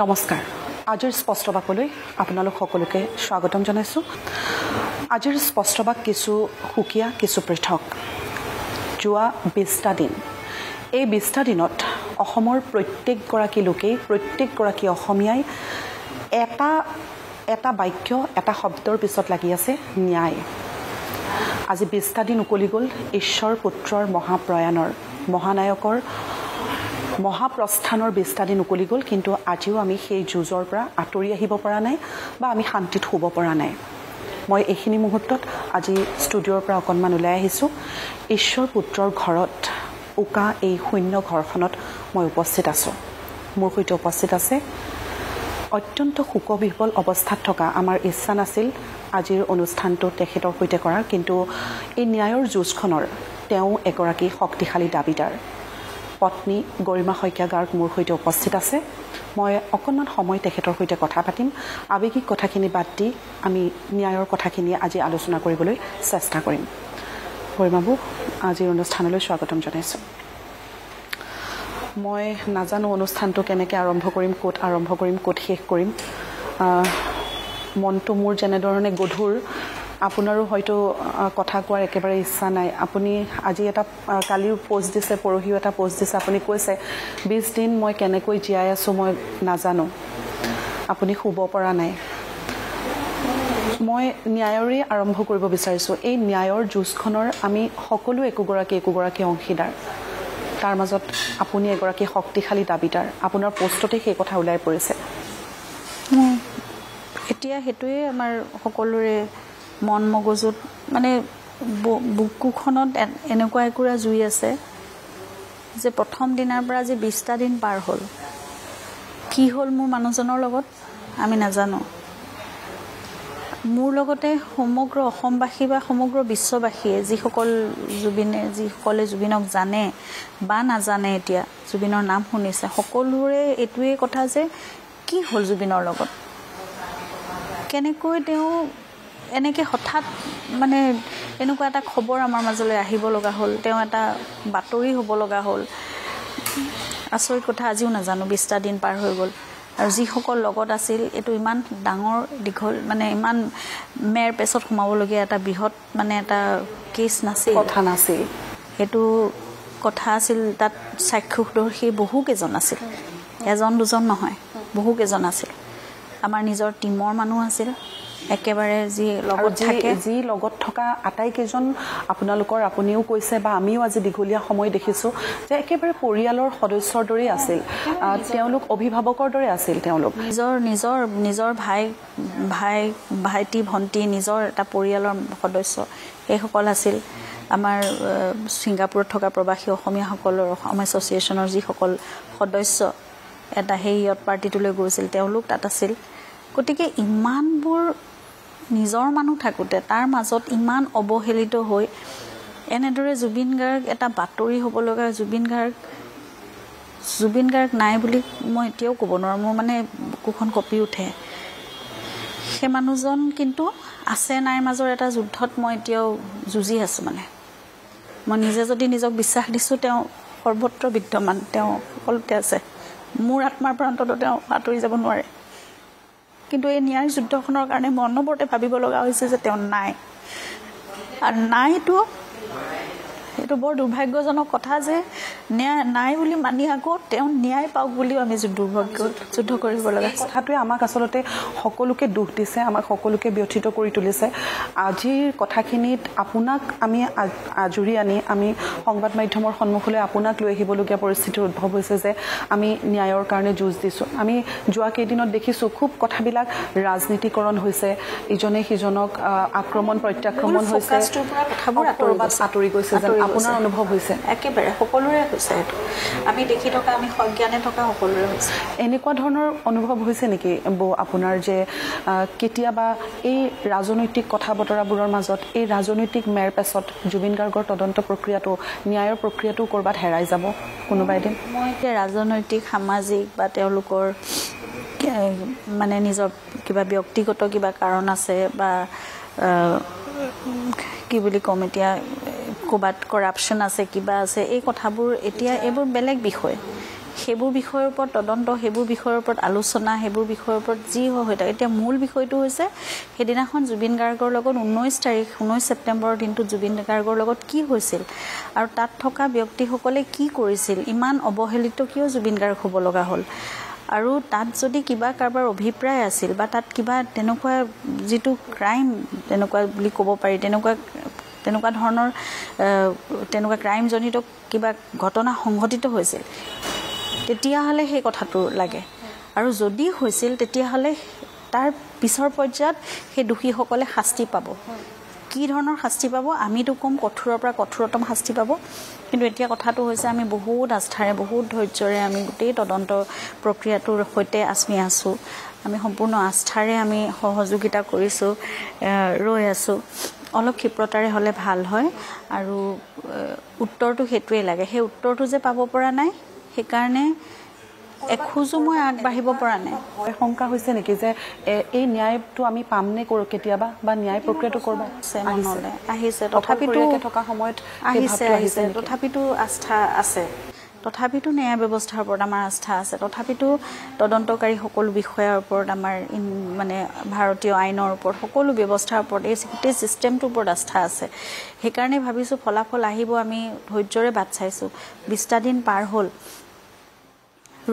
নমস্কাৰ আজিৰ স্পষ্টবাকলৈ আপোনালোক সকলোকে স্বাগতম জনাইছো আজিৰ স্পষ্টবাক কিছু হুকিয়া কিছু পৃথক যোৱা 20টা দিন এই 20টা দিনত অসমৰ প্ৰত্যেকগৰাকী লোকেই প্ৰত্যেকগৰাকী অসমীয়াই এটা বাক্য এটা শব্দৰ পিছত লাগি আছে ন্যায় আজি 20টা দিন উকলি গ'ল ঈশ্বৰ পুত্ৰৰ মহাপ্ৰয়াণৰ মহানায়কৰ মহাপ্ৰস্থানৰ 20টা দিন উকলি গ'ল কিন্তু আজিও আমি সেই যুঁজৰ পৰা আঁতৰি আহিব পৰা নাই বা আমি শান্তিত শুব পৰা নাই মই এইখিনি মুহূৰ্তত আজি ষ্টুডিঅ'ৰ পৰা অকণমান ওলাই আহিছোঁ ঈশ্বৰ পুত্ৰৰ ঘৰত উকা এই শূন্য ঘৰখনত মই উপস্থিত আছোঁ মোৰ সৈতে উপস্থিত আছে অত্যন্ত শোকবিহ্বল অৱস্থাত থকা আমাৰ ইচ্ছা নাছিল আজিৰ অনুষ্ঠানটো তেখেতৰ সৈতে কৰাৰ কিন্তু এই ন্যায়ৰ যুঁজখনৰ তেওঁ এগৰাকী শক্তিশালী দাবীদাৰ পত্নী গৰিমা শইকীয়া গাৰ্গ মোৰ সৈতে উপস্থিত আছে মই অকণমান সময় তেখেতৰ সৈতে কথা পাতিম আৱেগিক কথাখিনি বাদ দি আমি ন্যায়ৰ কথাখিনি আজি আলোচনা কৰিবলৈ চেষ্টা কৰিম গৰিমাবু আজিৰ অনুষ্ঠানলৈ স্বাগতম জনাইছোঁ মই নাজানো অনুষ্ঠানটো কেনেকৈ আৰম্ভ কৰিম ক'ত আৰম্ভ কৰিম ক'ত শেষ কৰিম মনটো মোৰ যেনেধৰণে গধুৰ আপোনাৰো হয়তো কথা কোৱাৰ একেবাৰে ইচ্ছা নাই আপুনি আজি এটা কালিও পোষ্ট দিছে পৰহিও এটা পোষ্ট দিছে আপুনি কৈছে 20 দিন মই কেনেকৈ জীয়াই আছোঁ মই নাজানো আপুনি শুব পৰা নাই মই ন্যায়ৰে আৰম্ভ কৰিব বিচাৰিছোঁ এই ন্যায়ৰ যুঁজখনৰ আমি সকলো একোগৰাকী অংশীদাৰ তাৰ মাজত আপুনি এগৰাকী শক্তিশালী দাবীদাৰ আপোনাৰ পোষ্টতে সেই কথা ওলাই পৰিছে এতিয়া হেতুৱে আমাৰ সকলোৰে মন মগজুত মানে বুকুখনত এনেকুৱা একুৰা জুই আছে যে প্ৰথম দিনাৰ পৰা যে 20টা দিন পাৰ হ'ল কি হ'ল মোৰ মানুহজনৰ লগত আমি নাজানো মোৰ লগতে সমগ্ৰ অসমবাসী বা সমগ্ৰ বিশ্ববাসীয়ে যিসকলে জুবিনক জানে বা নাজানে এতিয়া জুবিনৰ নাম শুনিছে সকলোৰে এইটোৱে কথা যে কি হ'ল জুবিনৰ লগত কেনেকৈ তেওঁ এনেকৈ হঠাৎ মানে এনেকুৱা এটা খবৰ আমাৰ মাজলৈ আহিব লগা হ'ল তেওঁ এটা বাতৰি হ'ব লগা হ'ল আচৰিত কথা আজিও নাজানো 20টা দিন পাৰ হৈ গ'ল আৰু যিসকল লগত আছিল এইটো ইমান ডাঙৰ দীঘল মানে ইমান মেৰ পেছত সোমাবলগীয়া এটা বৃহৎ মানে এটা কেছ নাছিল কথা নাছিল সেইটো কথা আছিল তাত সাক্ষীদৰ্শী বহুকেইজন আছিল এজন দুজন নহয় বহুকেইজন আছিল আমাৰ নিজৰ টিমৰ মানুহ আছিল একেবাৰে যি লগত থকা আটাইকেইজন আপোনালোকৰ আপুনিও কৈছে বা আমিও আজি দীঘলীয়া সময় দেখিছোঁ যে একেবাৰে পৰিয়ালৰ সদস্যৰ দৰেই আছিল তেওঁলোক অভিভাৱকৰ দৰে আছিল তেওঁলোক নিজৰ ভাইটি ভণ্টি নিজৰ এটা পৰিয়ালৰ সদস্য এইসকল আছিল আমাৰ ছিংগাপুৰত থকা প্ৰবাসী অসমীয়াসকলৰ অসম এছ'চিয়েশ্যনৰ যিসকল সদস্য এটা হেৰিয়ত পাৰ্টিটোলৈ গৈছিল তেওঁলোক তাত আছিল গতিকে ইমানবোৰ নিজৰ মানুহ থাকোঁতে তাৰ মাজত ইমান অৱহেলিত হৈ এনেদৰে জুবিন গাৰ্গ এটা বাতৰি হ'ব লগা জুবিন গাৰ্গ নাই বুলি মই এতিয়াও ক'ব নোৱাৰোঁ মোৰ মানে বুকুখন কঁপি উঠে সেই মানুহজন কিন্তু আছে নাই মাজৰ এটা যুদ্ধত মই এতিয়াও যুঁজি আছোঁ মানে মই নিজে যদি নিজক বিশ্বাস দিছোঁ তেওঁ সৰ্বত্ৰ বিদ্যমান তেওঁ সকলোতে আছে মোৰ আত্মাৰ পৰা অন্তত তেওঁ আঁতৰি যাব নোৱাৰে কিন্তু এই ন্যায় যুদ্ধখনৰ কাৰণে মই অনবৰতে ভাবিব লগা হৈছে যে তেওঁ নাই আৰু নাইটো এইটো বৰ দুৰ্ভাগ্যজনক কথা যে নাই বুলি মানি আকৌ তেওঁ ন্যায় পাওক বুলিও আমি যুদ্ধ কৰিব লগা কথাটোৱে আমাক আচলতে সকলোকে দুখ দিছে আমাক সকলোকে ব্যথিত কৰি তুলিছে আজিৰ কথাখিনিত আপোনাক আমি আজৰি আনি আমি সংবাদ মাধ্যমৰ সন্মুখলৈ আপোনাক লৈ আহিবলগীয়া পৰিস্থিতিৰ উদ্ভৱ হৈছে যে আমি ন্যায়ৰ কাৰণে যুঁজ দিছোঁ আমি যোৱা কেইদিনত দেখিছোঁ খুব কথাবিলাক ৰাজনীতিকৰণ হৈছে ইজনে সিজনক আক্ৰমণ প্ৰত্যাক্ৰমণ হৈছে আঁতৰি গৈছে যেন আপোনাৰ অনুভৱ হৈছে একেবাৰে সকলোৰে হৈছে এইটো আমি দেখি থকা আমি সজ্ঞানে থকা সকলোৰে হৈছে এনেকুৱা ধৰণৰ অনুভৱ হৈছে নেকি আপোনাৰ যে কেতিয়াবা এই ৰাজনৈতিক কথা বতৰাবোৰৰ মাজত এই ৰাজনৈতিক মেৰ পেছত জুবিন গাৰ্গৰ তদন্ত প্ৰক্ৰিয়াটো ন্যায়ৰ প্ৰক্ৰিয়াটো ক'ৰবাত হেৰাই যাব কোনোবা এদিন মই এতিয়া ৰাজনৈতিক সামাজিক বা তেওঁলোকৰ মানে নিজৰ কিবা ব্যক্তিগত কিবা কাৰণ আছে বা কি বুলি ক'ম এতিয়া ক'ৰবাত কৰাপশ্যন আছে কিবা আছে এই কথাবোৰ এতিয়া এইবোৰ বেলেগ বিষয় সেইবোৰ বিষয়ৰ ওপৰত তদন্ত, সেইবোৰ বিষয়ৰ ওপৰত আলোচনা, সেইবোৰ বিষয়ৰ ওপৰত যি হৈ থাকে। এতিয়া মূল বিষয়টো হৈছে সেইদিনাখন জুবিন গাৰ্গৰ লগত 19 ছেপ্টেম্বৰৰ দিনটোত জুবিন গাৰ্গৰ লগত কি হৈছিল আৰু তাত থকা ব্যক্তিসকলে কি কৰিছিল, ইমান অৱহেলিত কিয় জুবিন গাৰ্গ হ'ব লগা হ'ল, আৰু তাত যদি কিবা কাৰোবাৰ অভিপ্ৰায় আছিল বা তাত কিবা তেনেকুৱা যিটো ক্ৰাইম তেনেকুৱা বুলি ক'ব পাৰি, তেনেকুৱা ধৰণৰ তেনেকুৱা ক্ৰাইমজনিত কিবা ঘটনা সংঘটিত হৈছিল, তেতিয়াহ'লে সেই কথাটো লাগে। আৰু যদি হৈছিল তেতিয়াহ'লে তাৰ পিছৰ পৰ্যায়ত সেই দোষীসকলে শাস্তি পাব। কি ধৰণৰ শাস্তি পাব আমিতো কম, কঠোৰৰ পৰা কঠোৰতম শাস্তি পাব। কিন্তু এতিয়া কথাটো হৈছে আমি বহুত আস্থাৰে, বহুত ধৈৰ্যৰে আমি গোটেই তদন্ত প্ৰক্ৰিয়াটোৰ সৈতে আমি আছোঁ। আমি সম্পূৰ্ণ আস্থাৰে আমি সহযোগিতা কৰিছোঁ, ৰৈ আছোঁ। অলপ ক্ষিপ্ৰতাৰে হ'লে ভাল হয়। আৰু উত্তৰটো সেইটোৱে লাগে। সেই উত্তৰটো যে পাব পৰা নাই, সেইকাৰণে এখোজো মই আগবাঢ়িব পৰা নাই। শংকা হৈছে নেকি যে এই ন্যায়টো আমি পামনে কেতিয়াবা, বা ন্যায় প্ৰক্ৰিয়াটো কৰবা মনলৈ আহিছে? তথাপিতো থকা সময়ত আহিছে, তথাপিতো আস্থা আছে। তথাপিতো ন্যায় ব্যৱস্থাৰ ওপৰত আমাৰ আস্থা আছে। তথাপিতো তদন্তকাৰী সকলো বিষয়াৰ ওপৰত আমাৰ মানে ভাৰতীয় আইনৰ ওপৰত, সকলো ব্যৱস্থাৰ ওপৰত, এই গোটেই ছিষ্টেমটোৰ ওপৰত আস্থা আছে। সেইকাৰণে ভাবিছোঁ ফলাফল আহিব। আমি ধৈৰ্যৰে বাট চাইছোঁ। 20টা দিন পাৰ হ'ল,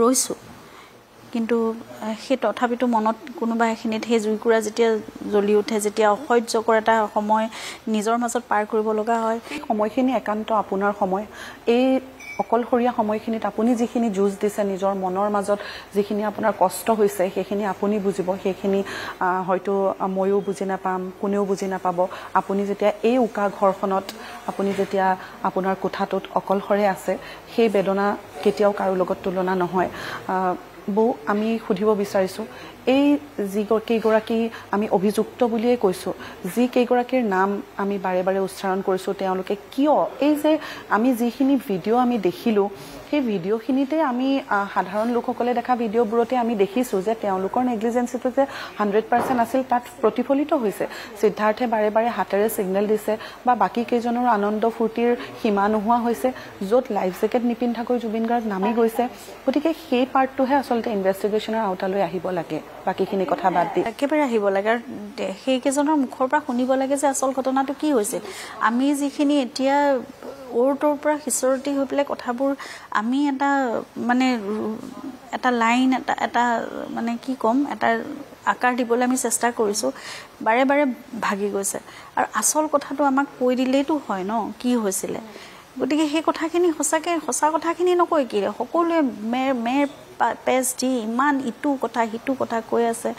ৰৈছোঁ। কিন্তু সেই তথাপিতো মনত কোনোবা এখিনিত সেই জুইকুৰা যেতিয়া জ্বলি উঠে, যেতিয়া অসহ্যকৰ এটা সময় নিজৰ মাজত পাৰ কৰিব লগা হয়, সময়খিনি একান্ত আপোনাৰ সময়। এই অকলশৰীয়া সময়খিনিত আপুনি যিখিনি যুঁজ দিছে, নিজৰ মনৰ মাজত যিখিনি আপোনাৰ কষ্ট হৈছে, সেইখিনি আপুনি বুজিব। সেইখিনি হয়তো ময়ো বুজি নাপাম, কোনেও বুজি নাপাব। আপুনি যেতিয়া এই উকা ঘৰখনত, আপুনি যেতিয়া আপোনাৰ কোঠাটোত অকলশৰে আছে, সেই বেদনা কেতিয়াও কাৰো লগত তুলনা নহয়। বৌ, আমি সুধিব বিচাৰিছোঁ, এই কেইগৰাকী আমি অভিযুক্ত বুলিয়েই কৈছোঁ, যি কেইগৰাকীৰ নাম আমি বাৰে বাৰে উচ্চাৰণ কৰিছোঁ, তেওঁলোকে কিয় এই যে আমি যিখিনি ভিডিঅ' আমি দেখিলোঁ, সেই ভিডিঅ'খিনিতে আমি সাধাৰণ লোকসকলে দেখা ভিডিঅ'বোৰতে আমি দেখিছোঁ যে তেওঁলোকৰ নেগলিজেঞ্চিটো যে 100% আছিল, তাত প্ৰতিফলিত হৈছে। সিদ্ধাৰ্থে বাৰে বাৰে হাতেৰে ছিগনেল দিছে, বা বাকী কেইজনৰ আনন্দ ফূৰ্তিৰ সীমা নোহোৱা হৈছে, য'ত লাইফ জেকেট নিপিন্ধাকৈ জুবিন গাৰ্গ নামি গৈছে। গতিকে সেই পাৰ্টটোহে আচলতে ইনভেষ্টিগেশ্যনৰ আওতালৈ আহিব লাগে, বাকীখিনি কথা বাদ দি একেবাৰে আহিব লাগে। আৰু সেইকেইজনৰ মুখৰ পৰা শুনিব লাগে যে আচল ঘটনাটো কি হৈছিল। আমি যিখিনি এতিয়া অ'ৰ ত'ৰ পৰা সিঁচৰতি হৈ পেলাই কথাবোৰ আমি এটা লাইন, এটা মানে কি ক'ম, এটা আকাৰ দিবলৈ আমি চেষ্টা কৰিছোঁ, বাৰে বাৰে ভাগি গৈছে। আৰু আচল কথাটো আমাক কৈ দিলেইতো হয় ন, কি হৈছিলে। গতিকে সেই কথাখিনি সঁচাকৈ সঁচা কথাখিনি নকৈ কি, সকলোৱে মেৰ পেজ দি ইমান ইটো কথা সিটো কথা কৈ আছে।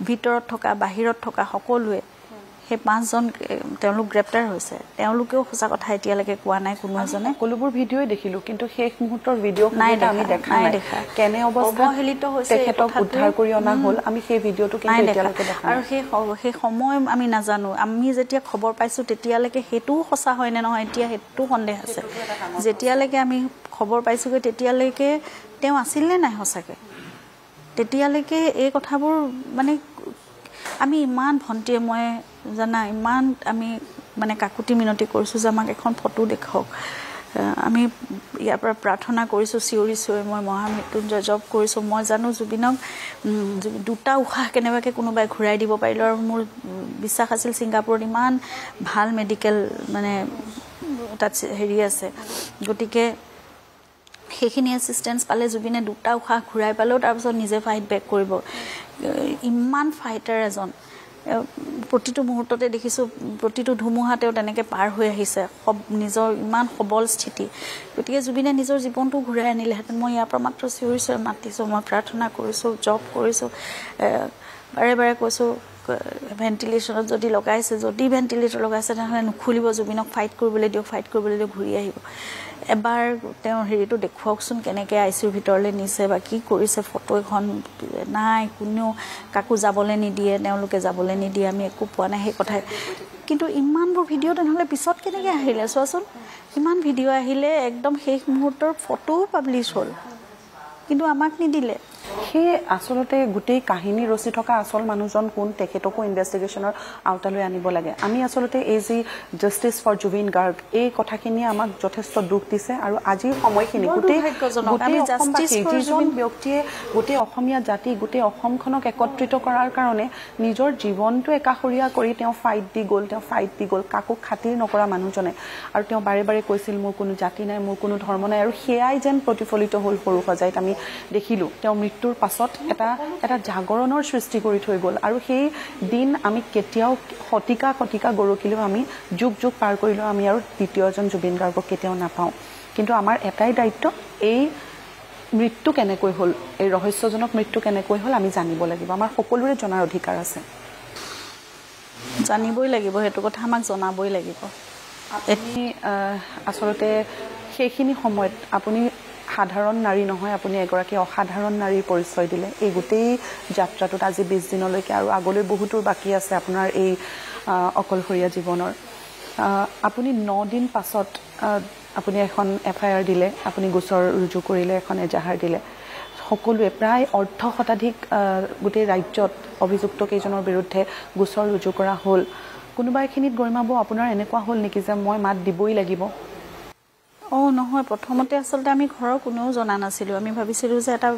ভিতৰত থকা বাহিৰত থকা সকলোৱে, সেই 5জন তেওঁলোক গ্ৰেপ্তাৰ হৈছে, তেওঁলোকেও সঁচা কথা এতিয়ালৈকে কোৱা নাই কোনো এজনে। সকলোবোৰ ভিডিঅ'ই দেখিলোঁ, কিন্তু শেষ মুহূৰ্তৰ ভিডিঅ' আমি দেখা নাই। কেনে অৱহেলিত হৈছে, তেখেতক উদ্ধাৰ কৰি অনা হ'ল, আমি সেই ভিডিঅ'টো কিন্তু এতিয়ালৈকে দেখা নাই। আৰু সেই সময় আমি নাজানো। আমি যেতিয়া খবৰ পাইছোঁ তেতিয়ালৈকে সেইটোও সঁচা হয় নে নহয়, এতিয়া সেইটো সন্দেহ আছে। যেতিয়ালৈকে আমি খবৰ পাইছোঁগৈ তেতিয়ালৈকে তেওঁ আছিল নে নাই সঁচাকৈ, তেতিয়ালৈকে এই কথাবোৰ মানে আমি ইমান ভণ্টিয়ে মই জানা, ইমান আমি মানে কাকুতি মিনতি কৰিছোঁ যে আমাক এখন ফটো দেখুৱাওক। আমি ইয়াৰ পৰা প্ৰাৰ্থনা কৰিছোঁ, চিঞৰি মই মহামৃত্যুঞ্জয় জপ কৰিছোঁ। মই জানো জুবিনক 2টা উশাহ কেনেবাকৈ কোনোবাই ঘূৰাই দিব পাৰিলোঁ। আৰু মোৰ বিশ্বাস আছিল ছিংগাপুৰত ইমান ভাল মেডিকেল মানে তাত হেৰি আছে, গতিকে সেইখিনি এছিষ্টেঞ্চ পালে জুবিনে 2টা উশাহ ঘূৰাই পালেও তাৰপিছত নিজে ফাইট বেক কৰিব। ইমান ফাইটাৰ এজন, প্ৰতিটো মুহূৰ্ততে দেখিছোঁ, প্ৰতিটো ধুমুহা তেওঁ তেনেকৈ পাৰ হৈ আহিছে, নিজৰ ইমান সবল স্থিতি। গতিকে জুবিনে নিজৰ জীৱনটো ঘূৰাই আনিলেহেঁতেন। মই ইয়াৰ পৰা মাত্ৰ চিঞৰি মাতিছোঁ, মই প্ৰাৰ্থনা কৰিছোঁ, জপ কৰিছোঁ, বাৰে বাৰে কৈছোঁ ভেণ্টিলেশ্যনত যদি লগাইছে, যদি ভেণ্টিলেটৰ লগাইছে তেনেহ'লে নুখুলিব, জুবিনক ফাইট কৰিবলৈ দিয়ক, ঘূৰি আহিব। এবাৰ তেওঁৰ হেৰিটো দেখুৱাওকচোন, কেনেকৈ ICUৰ ভিতৰলৈ নিছে বা কি কৰিছে। ফটো এখন নাই, কোনেও কাকো যাবলৈ নিদিয়ে, তেওঁলোকে যাবলৈ নিদিয়ে, আমি একো পোৱা নাই সেই কথাই। কিন্তু ইমানবোৰ ভিডিঅ' তেনেহ'লে পিছত কেনেকৈ আহিলে চোৱাচোন। ইমান ভিডিঅ' আহিলে, একদম শেষ মুহূৰ্তৰ ফটোও পাব্লিছ হ'ল, কিন্তু আমাক নিদিলে। সেই আচলতে গোটেই কাহিনী ৰচি থকা আচল মানুহজন কোন তেখেতকো ইনভেষ্টিগেশ্যনৰ আওতালৈ আনিব লাগে আমি আচলতে এই যি জাষ্টিছ ফৰ জুবিন গাৰ্গ এই কথাখিনিয়ে আমাক যথেষ্ট দুখ দিছে আৰু আজিৰ সময়খিনি গোটেই যিজন ব্যক্তিয়ে গোটেই অসমীয়া জাতি গোটেই অসমখনক একত্ৰিত কৰাৰ কাৰণে নিজৰ জীৱনটো একাষৰীয়া কৰি তেওঁ ফাইট দি গ'ল কাকো খাতিৰ নকৰা মানুহজনে আৰু তেওঁ বাৰে বাৰে কৈছিল মোৰ কোনো জাতি নাই মোৰ কোনো ধৰ্ম নাই আৰু সেয়াই যেন প্ৰতিফলিত হ'ল সৰু সজাইত আমি দেখিলোঁ তেওঁ মৃত্যুৰ পাছত এটা জাগৰণৰ সৃষ্টি কৰি থৈ গ'ল আৰু সেই দিন আমি কেতিয়াও শতিকা গৰকিলেও আমি যুগ পাৰ কৰিলেও আমি আৰু দ্বিতীয় এজন জুবিন গাৰ্গক কেতিয়াও নাপাওঁ কিন্তু আমাৰ এটাই দায়িত্ব এই মৃত্যু কেনেকৈ হ'ল এই ৰহস্যজনক মৃত্যু কেনেকৈ হ'ল আমি জানিব লাগিব আমাৰ সকলোৰে জনাৰ অধিকাৰ আছে জানিবই লাগিব সেইটো কথা আমাক জনাবই লাগিব আপুনি আচলতে সেইখিনি সময়ত আপুনি সাধাৰণ নাৰী নহয় আপুনি এগৰাকী অসাধাৰণ নাৰীৰ পৰিচয় দিলে এই গোটেই যাত্ৰাটোত আজি 20 দিনলৈকে আৰু আগলৈ বহুতো বাকী আছে আপোনাৰ এই অকলশৰীয়া জীৱনৰ আপুনি 9 দিন পাছত আপুনি এখন FIR দিলে আপুনি গোচৰ ৰুজু কৰিলে এখন এজাহাৰ দিলে সকলোৱে প্ৰায় অৰ্ধ শতাধিক গোটেই ৰাজ্যত অভিযুক্ত কেইজনৰ বিৰুদ্ধে গোচৰ ৰুজু কৰা হ'ল কোনোবা এখিনিত গৰিমাব আপোনাৰ এনেকুৱা হ'ল নেকি যে মই মাত দিবই লাগিব নহয় প্ৰথমতে আচলতে আমি ঘৰৰ কোনেও জনা নাছিলোঁ আমি ভাবিছিলোঁ যে এটা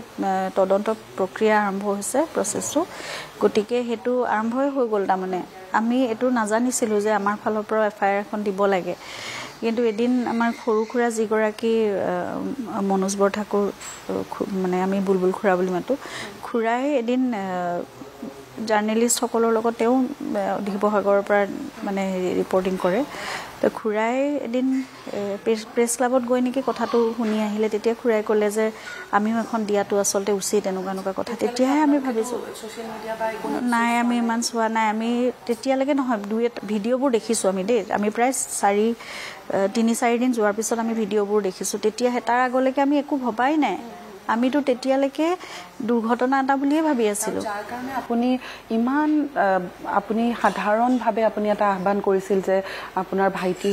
তদন্ত প্ৰক্ৰিয়া আৰম্ভ হৈছে প্ৰচেছটো গতিকে সেইটো আৰম্ভই হৈ গ'ল তাৰমানে আমি এইটো নাজানিছিলোঁ যে আমাৰ ফালৰ পৰা FIR এখন দিব লাগে কিন্তু এদিন আমাৰ সৰু খুৰা যিগৰাকী মনোজ বৰঠাকুৰ মানে আমি বুলবুল খুৰা বুলি মাতোঁ খুৰাই এদিন জাৰ্নেলিষ্টসকলৰ লগত তেওঁ শিৱসাগৰৰ পৰা মানে ৰিপৰ্টিং কৰে তো খুৰাই এদিন প্ৰেছ ক্লাবত গৈ নেকি কথাটো শুনি আহিলে তেতিয়া খুৰাই ক'লে যে আমিও এখন দিয়াটো আচলতে উচিত এনেকুৱা কথা তেতিয়াহে আমি ভাবিছোঁ নাই আমি ইমান চোৱা নাই আমি তেতিয়ালৈকে নহয় ভিডিঅ'বোৰ দেখিছোঁ আমি দেই আমি প্ৰায় 3-4 দিন যোৱাৰ পিছত আমি ভিডিঅ'বোৰ দেখিছোঁ তেতিয়া তাৰ আগলৈকে আমি একো ভবাই নাই আমিতো তেতিয়ালৈকে দুৰ্ঘটনা এটা বুলিয়ে ভাবি আছিলোঁ যাৰ কাৰণে আপুনি ইমান আপুনি সাধাৰণভাৱে আপুনি এটা আহ্বান কৰিছিল যে আপোনাৰ ভাইটি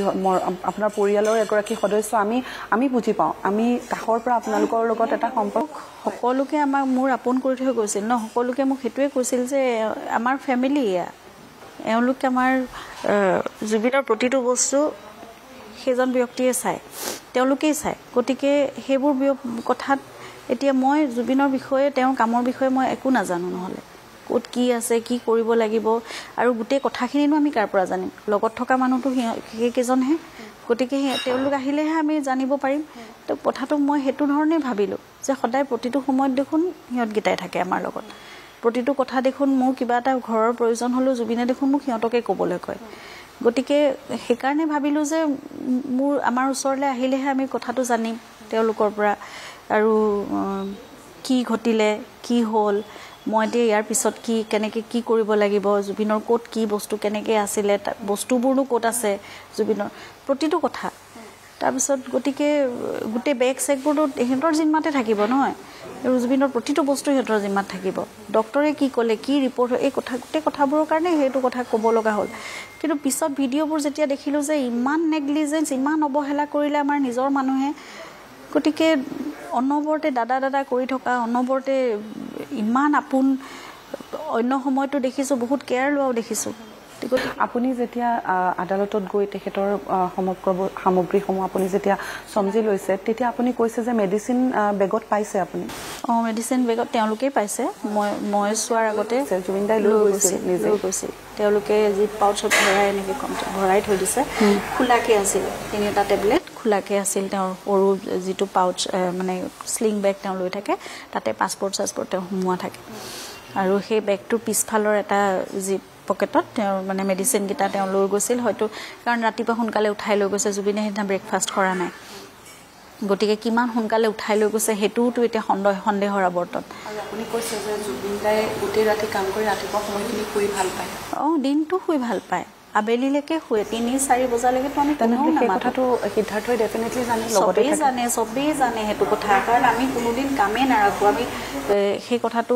আপোনাৰ পৰিয়ালৰ এগৰাকী সদস্য আমি বুজি পাওঁ আমি কাষৰ পৰা আপোনালোকৰ লগত এটা সম্পৰ্ক সকলোকে আমাক মোৰ আপোন কৰি থৈ গৈছিল ন সকলোকে মোক সেইটোৱে কৈছিল যে আমাৰ ফেমিলি এওঁলোকে আমাৰ জুবিনৰ প্ৰতিটো বস্তু সেইজন ব্যক্তিয়ে চায় তেওঁলোকেই চায় গতিকে সেইবোৰ কথাত এতিয়া মই জুবিনৰ বিষয়ে তেওঁৰ কামৰ বিষয়ে মই একো নাজানো নহ'লে ক'ত কি আছে কি কৰিব লাগিব আৰু গোটেই কথাখিনিনো আমি কাৰ পৰা জানিম লগত থকা মানুহটো সেইকেইজনহে গতিকে তেওঁলোক আহিলেহে আমি জানিব পাৰিম তো কথাটো মই সেইটো ধৰণেই ভাবিলোঁ যে সদায় প্ৰতিটো সময়ত দেখোন সিহঁতকেইটাই থাকে আমাৰ লগত প্ৰতিটো কথা দেখোন মোৰ কিবা এটা ঘৰৰ প্ৰয়োজন হ'লেও জুবিনে দেখোন মোক সিহঁতকে ক'বলৈ কয় গতিকে সেইকাৰণে ভাবিলোঁ যে আমাৰ ওচৰলৈ আহিলেহে আমি কথাটো জানিম তেওঁলোকৰ পৰা আৰু কি ঘটিলে কি হ'ল মই এতিয়া ইয়াৰ পিছত কেনেকৈ কি কৰিব লাগিব জুবিনৰ ক'ত কি বস্তু কেনেকৈ আছিলে বস্তুবোৰনো ক'ত আছে জুবিনৰ প্ৰতিটো কথা তাৰপিছত গতিকে গোটেই বেগ চেগবোৰতো সিহঁতৰ জিম্মাতে থাকিব নহয় আৰু জুবিনৰ প্ৰতিটো বস্তু সিহঁতৰ জিম্মাত থাকিব ডক্টৰে কি ক'লে কি ৰিপৰ্ট এই গোটেই কথাবোৰৰ কাৰণে সেইটো কথা ক'ব লগা হ'ল কিন্তু পিছত ভিডিঅ'বোৰ যেতিয়া দেখিলোঁ যে ইমান নেগলিজেঞ্চ ইমান অৱহেলা কৰিলে আমাৰ নিজৰ মানুহে গতিকে অনবৰতে দাদা কৰি থকা অনবৰতে ইমান আপোন অন্য সময়তো দেখিছোঁ বহুত কেয়াৰ লোৱাও দেখিছোঁ আপুনি যেতিয়া আদালতত গৈ তেখেতৰ সামগ্ৰীসমূহ আপুনি যেতিয়া চমজি লৈছে তেতিয়া আপুনি কৈছে যে মেডিচিন বেগত পাইছে আপুনি মেডিচিন বেগত তেওঁলোকেই পাইছে মই চোৱাৰ আগতে জুবিন দাই লৈ গৈছিল তেওঁলোকে যি পাউচত ভৰাই থৈ দিছে খোলাকৈ আছিল 3টা টেবলেট খোলাকৈ আছিল তেওঁৰ সৰু যিটো পাউচ মানে স্লিং বেগ তেওঁ লৈ থাকে তাতে পাছপৰ্ট তেওঁ সোমোৱা থাকে আৰু সেই বেগটোৰ পিছফালৰ এটা যি পকেটত তেওঁৰ মানে মেডিচিনকেইটা তেওঁ লৈ গৈছিল হয়তো কাৰণ ৰাতিপুৱা সোনকালে উঠাই লৈ গৈছে জুবিনে সেইদিনা ব্ৰেকফাষ্ট কৰা নাই গতিকে কিমান সোনকালে উঠাই লৈ গৈছে সেইটোওতো এতিয়া সন্দেহৰ আৱৰ্তন আৰু আপুনি কৈছে যে জুবিন দাই গোটেই ৰাতি কাম কৰি ৰাতিপুৱা সময়খিনি শুই ভাল পায় দিনটো শুই ভাল পায় আবেলিলৈকে শুৱে 3-4 বজালৈকেতো আমি সেই কথাটো সিদ্ধাৰ্থই ডেফিনেটলি জানে চবেই জানে সেইটো কথা কাৰণ আমি কোনোদিন কামেই নাৰাখোঁ আমি সেই কথাটো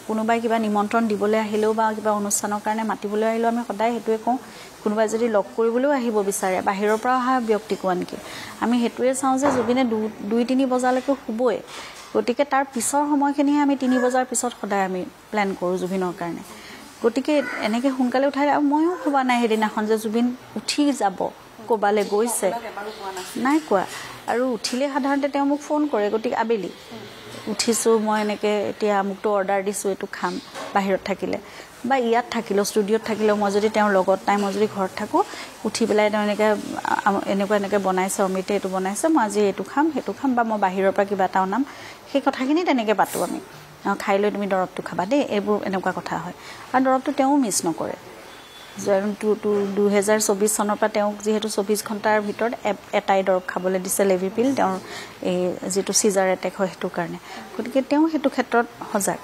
কোনোবাই কিবা নিমন্ত্ৰণ দিবলৈ আহিলেও বা কিবা অনুষ্ঠানৰ কাৰণে মাতিবলৈ আহিলেও আমি সদায় সেইটোৱে কওঁ কোনোবাই যদি লগ কৰিবলৈও আহিব বিচাৰে বাহিৰৰ পৰা অহা ব্যক্তিকো আনকি আমি সেইটোৱে চাওঁ যে জুবিনে 2-3 বজালৈকে শুবই গতিকে তাৰ পিছৰ সময়খিনিহে আমি 3 বজাৰ পিছত সদায় আমি প্লেন কৰোঁ জুবিনৰ কাৰণে গতিকে এনেকৈ সোনকালে উঠাই আৰু ময়ো ভবা নাই সেইদিনাখন যে জুবিন উঠি যাব ক'বালৈ গৈছে নাই কোৱা আৰু উঠিলে সাধাৰণতে তেওঁ মোক ফোন কৰে গতিকে আবেলি উঠিছোঁ মই এনেকৈ এতিয়া আমুকটো অৰ্ডাৰ দিছোঁ এইটো খাম বাহিৰত থাকিলে বা ইয়াত থাকিলেও ষ্টুডিঅ'ত থাকিলেও মই যদি তেওঁৰ লগত নাই মই যদি ঘৰত থাকোঁ উঠি পেলাই তেওঁ এনেকৈ বনাইছে অমিতে এইটো বনাইছে মই আজি এইটো খাম সেইটো খাম বা মই বাহিৰৰ পৰা কিবা এটা অনাম সেই কথাখিনি তেনেকৈ পাতোঁ আমি খাই লৈ তুমি দৰৱটো খাবা দেই এইবোৰ এনেকুৱা কথা হয় আৰু দৰৱটো তেওঁ মিছ নকৰে 2024 চনৰ পৰা তেওঁক যিহেতু 24 ঘণ্টাৰ ভিতৰত এটাই দৰৱ খাবলৈ দিছে লেভিপিল তেওঁৰ এই যিটো চিজাৰ এটেক হয় সেইটো কাৰণে গতিকে তেওঁ সেইটো ক্ষেত্ৰত সজাগ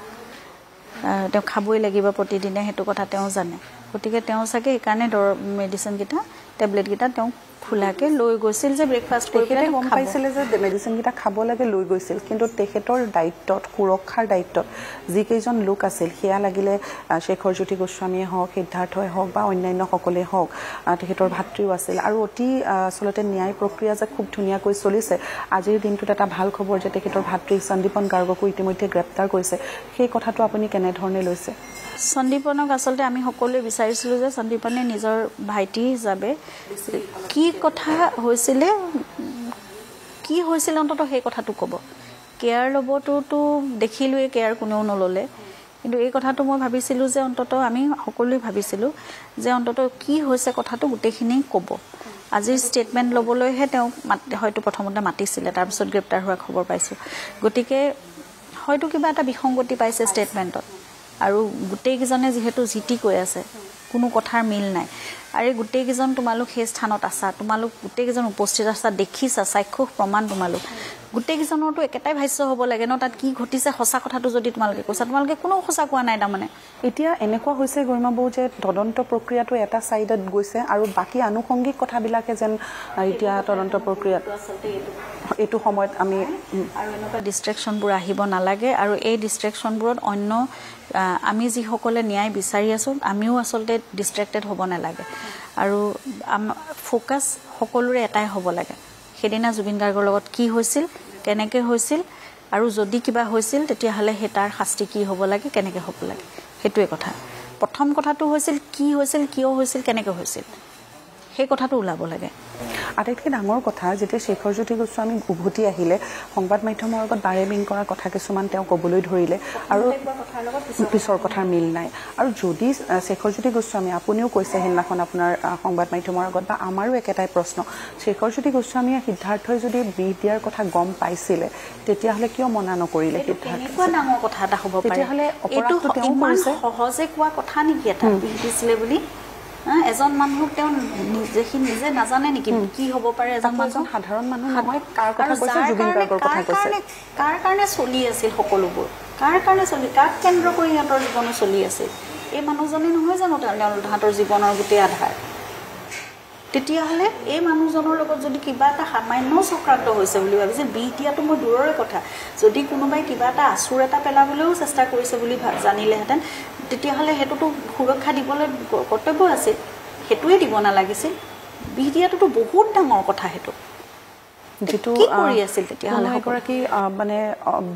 তেওঁ খাবই লাগিব প্ৰতিদিনে সেইটো কথা তেওঁ জানে গতিকে তেওঁ চাগে এইকাৰণে দৰৱ মেডিচিনকেইটা টেবলেটকেইটা তেওঁ খোলাকৈ লৈ গৈছিল যে ব্ৰেকফাষ্ট কৰি পেলাই গম পাইছিলে যে মেডিচিনকেইটা খাব লাগে লৈ গৈছিল কিন্তু তেখেতৰ দায়িত্বত সুৰক্ষাৰ দায়িত্বত যিকেইজন লোক আছিল সেয়া লাগিলে শেখৰজ্যোতি গোস্বামীয়ে হওক সিদ্ধাৰ্থই হওক বা অন্যান্যসকলে হওক তেখেতৰ ভাতৃও আছিল আৰু অতি আচলতে ন্যায় প্ৰক্ৰিয়া যে খুব ধুনীয়াকৈ চলিছে আজিৰ দিনটোত এটা ভাল খবৰ যে তেখেতৰ ভাতৃ সন্দীপন গাৰ্গকো ইতিমধ্যে গ্ৰেপ্তাৰ কৰিছে সেই কথাটো আপুনি কেনেধৰণে লৈছে সন্দীপনক আচলতে আমি সকলোৱে বিচাৰিছিলোঁ যে সন্দীপনে নিজৰ ভাইটি হিচাপে কি কথা হৈছিলে কি হৈছিলে অন্ততঃ সেই কথাটো ক'ব কেয়াৰ ল'বটোতো দেখিলোৱে কেয়াৰ কোনেও নল'লে কিন্তু এই কথাটো মই ভাবিছিলোঁ যে অন্ততঃ আমি সকলোৱে ভাবিছিলোঁ যে অন্ততঃ কি হৈছে কথাটো গোটেইখিনি ক'ব আজিৰ ষ্টেটমেণ্ট ল'বলৈহে তেওঁক হয়তো প্ৰথমতে মাতিছিলে তাৰপিছত গ্ৰেপ্তাৰ হোৱা খবৰ পাইছোঁ গতিকে হয়তো কিবা এটা বিসংগতি পাইছে ষ্টেটমেণ্টত আৰু গোটেইকেইজনে যিহেতু জিতি কৈ আছে কোনো কথাৰ মিল নাই আৰু এই গোটেইকেইজন তোমালোক সেই স্থানত আছা তোমালোক গোটেইকেইজন উপস্থিত আছা দেখিছা চাক্ষুষ প্ৰমাণ তোমালোক গোটেইকেইজনৰতো একেটাই ভাষ্য হ'ব লাগে ন তাত কি ঘটিছে সঁচা কথাটো যদি তোমালোকে কৈছা তোমালোকে কোনো সঁচা কোৱা নাই তাৰমানে এতিয়া এনেকুৱা হৈছে গৰিমাবৌ যে তদন্ত প্ৰক্ৰিয়াটো এটা ছাইডত গৈছে আৰু বাকী আনুষংগিক কথাবিলাকে যেন এতিয়া তদন্ত প্ৰক্ৰিয়াত এইটো সময়ত আমি আৰু এনেকুৱা ডিষ্ট্ৰেকশ্যনবোৰ আহিব নালাগে আৰু এই ডিষ্ট্ৰেকশ্যনবোৰত অন্য আমি যিসকলে ন্যায় বিচাৰি আছোঁ আমিও আচলতে ডিষ্ট্ৰেক্টেড হ'ব নালাগে আৰু ফ'কাছ সকলোৰে এটাই হ'ব লাগে সেইদিনা জুবিন গাৰ্গৰ লগত কি হৈছিল কেনেকৈ হৈছিল আৰু যদি কিবা হৈছিল তেতিয়াহ'লে সেই তাৰ শাস্তি কি হ'ব লাগে কেনেকৈ হ'ব লাগে সেইটোৱে কথা প্ৰথম কথাটো হৈছিল কি হৈছিল কিয় হৈছিল কেনেকৈ হৈছিল সেই কথাটো ওলাব লাগে আটাইতকৈ ডাঙৰ কথা যেতিয়া শেখৰজ্যোতি গোস্বামী উভতি আহিলে সংবাদ মাধ্যমৰ আগত বাৰে বিং কৰা কথা কিছুমান তেওঁ ক'বলৈ ধৰিলে আৰু পিছৰ কথাৰ মিল নাই আৰু যদি শেখৰজ্যোতি গোস্বামী আপুনিও কৈছে সেইদিনাখন আপোনাৰ সংবাদ মাধ্যমৰ আগত বা আমাৰো একেটাই প্ৰশ্ন শেখৰজ্যোতি গোস্বামীয়ে সিদ্ধাৰ্থই যদি বিষ দিয়াৰ কথা গম পাইছিলে তেতিয়াহ'লে কিয় মনা নকৰিলে এনেকুৱা ডাঙৰ কথা এটা হ'ব পাৰে তেতিয়াহ'লে অপৰাধটো তেওঁ কৰিছে সহজে কোৱা কথা নেকি এটা বিষ দিছিলে বুলি এজন মানুহক তেওঁ নিজে নাজানে নেকি কি হ'ব পাৰে এজন সাধাৰণ মানুহ নহয় কাৰ কথা কৈছে জুবিন গাৰ্গৰ কথা কৈছে কাৰ কাৰণে চলি আছিল সকলোবোৰ কাৰ কাৰণে চলি কাক কেন্দ্ৰ কৰি সিহঁতৰ জীৱনো চলি আছিল এই মানুহজনে নহয় জানো তাহাঁতৰ জীৱনৰ গোটেই আধাৰ তেতিয়াহ'লে এই মানুহজনৰ লগত যদি কিবা এটা সামান্য চক্ৰান্ত হৈছে বুলি ভাবিছে বিষ দিয়াটো মই দূৰৰে কথা যদি কোনোবাই কিবা এটা আচুৰ এটা পেলাবলৈও চেষ্টা কৰিছে বুলি জানিলেহেঁতেন তেতিয়াহ'লে সেইটোতো সুৰক্ষা দিবলৈ কৰ্তব্য আছিল সেইটোৱে দিব নালাগিছিল বিষ দিয়াটোতো বহুত ডাঙৰ কথা সেইটো যিটো কৰি আছিল তেতিয়াহ'লে এগৰাকী মানে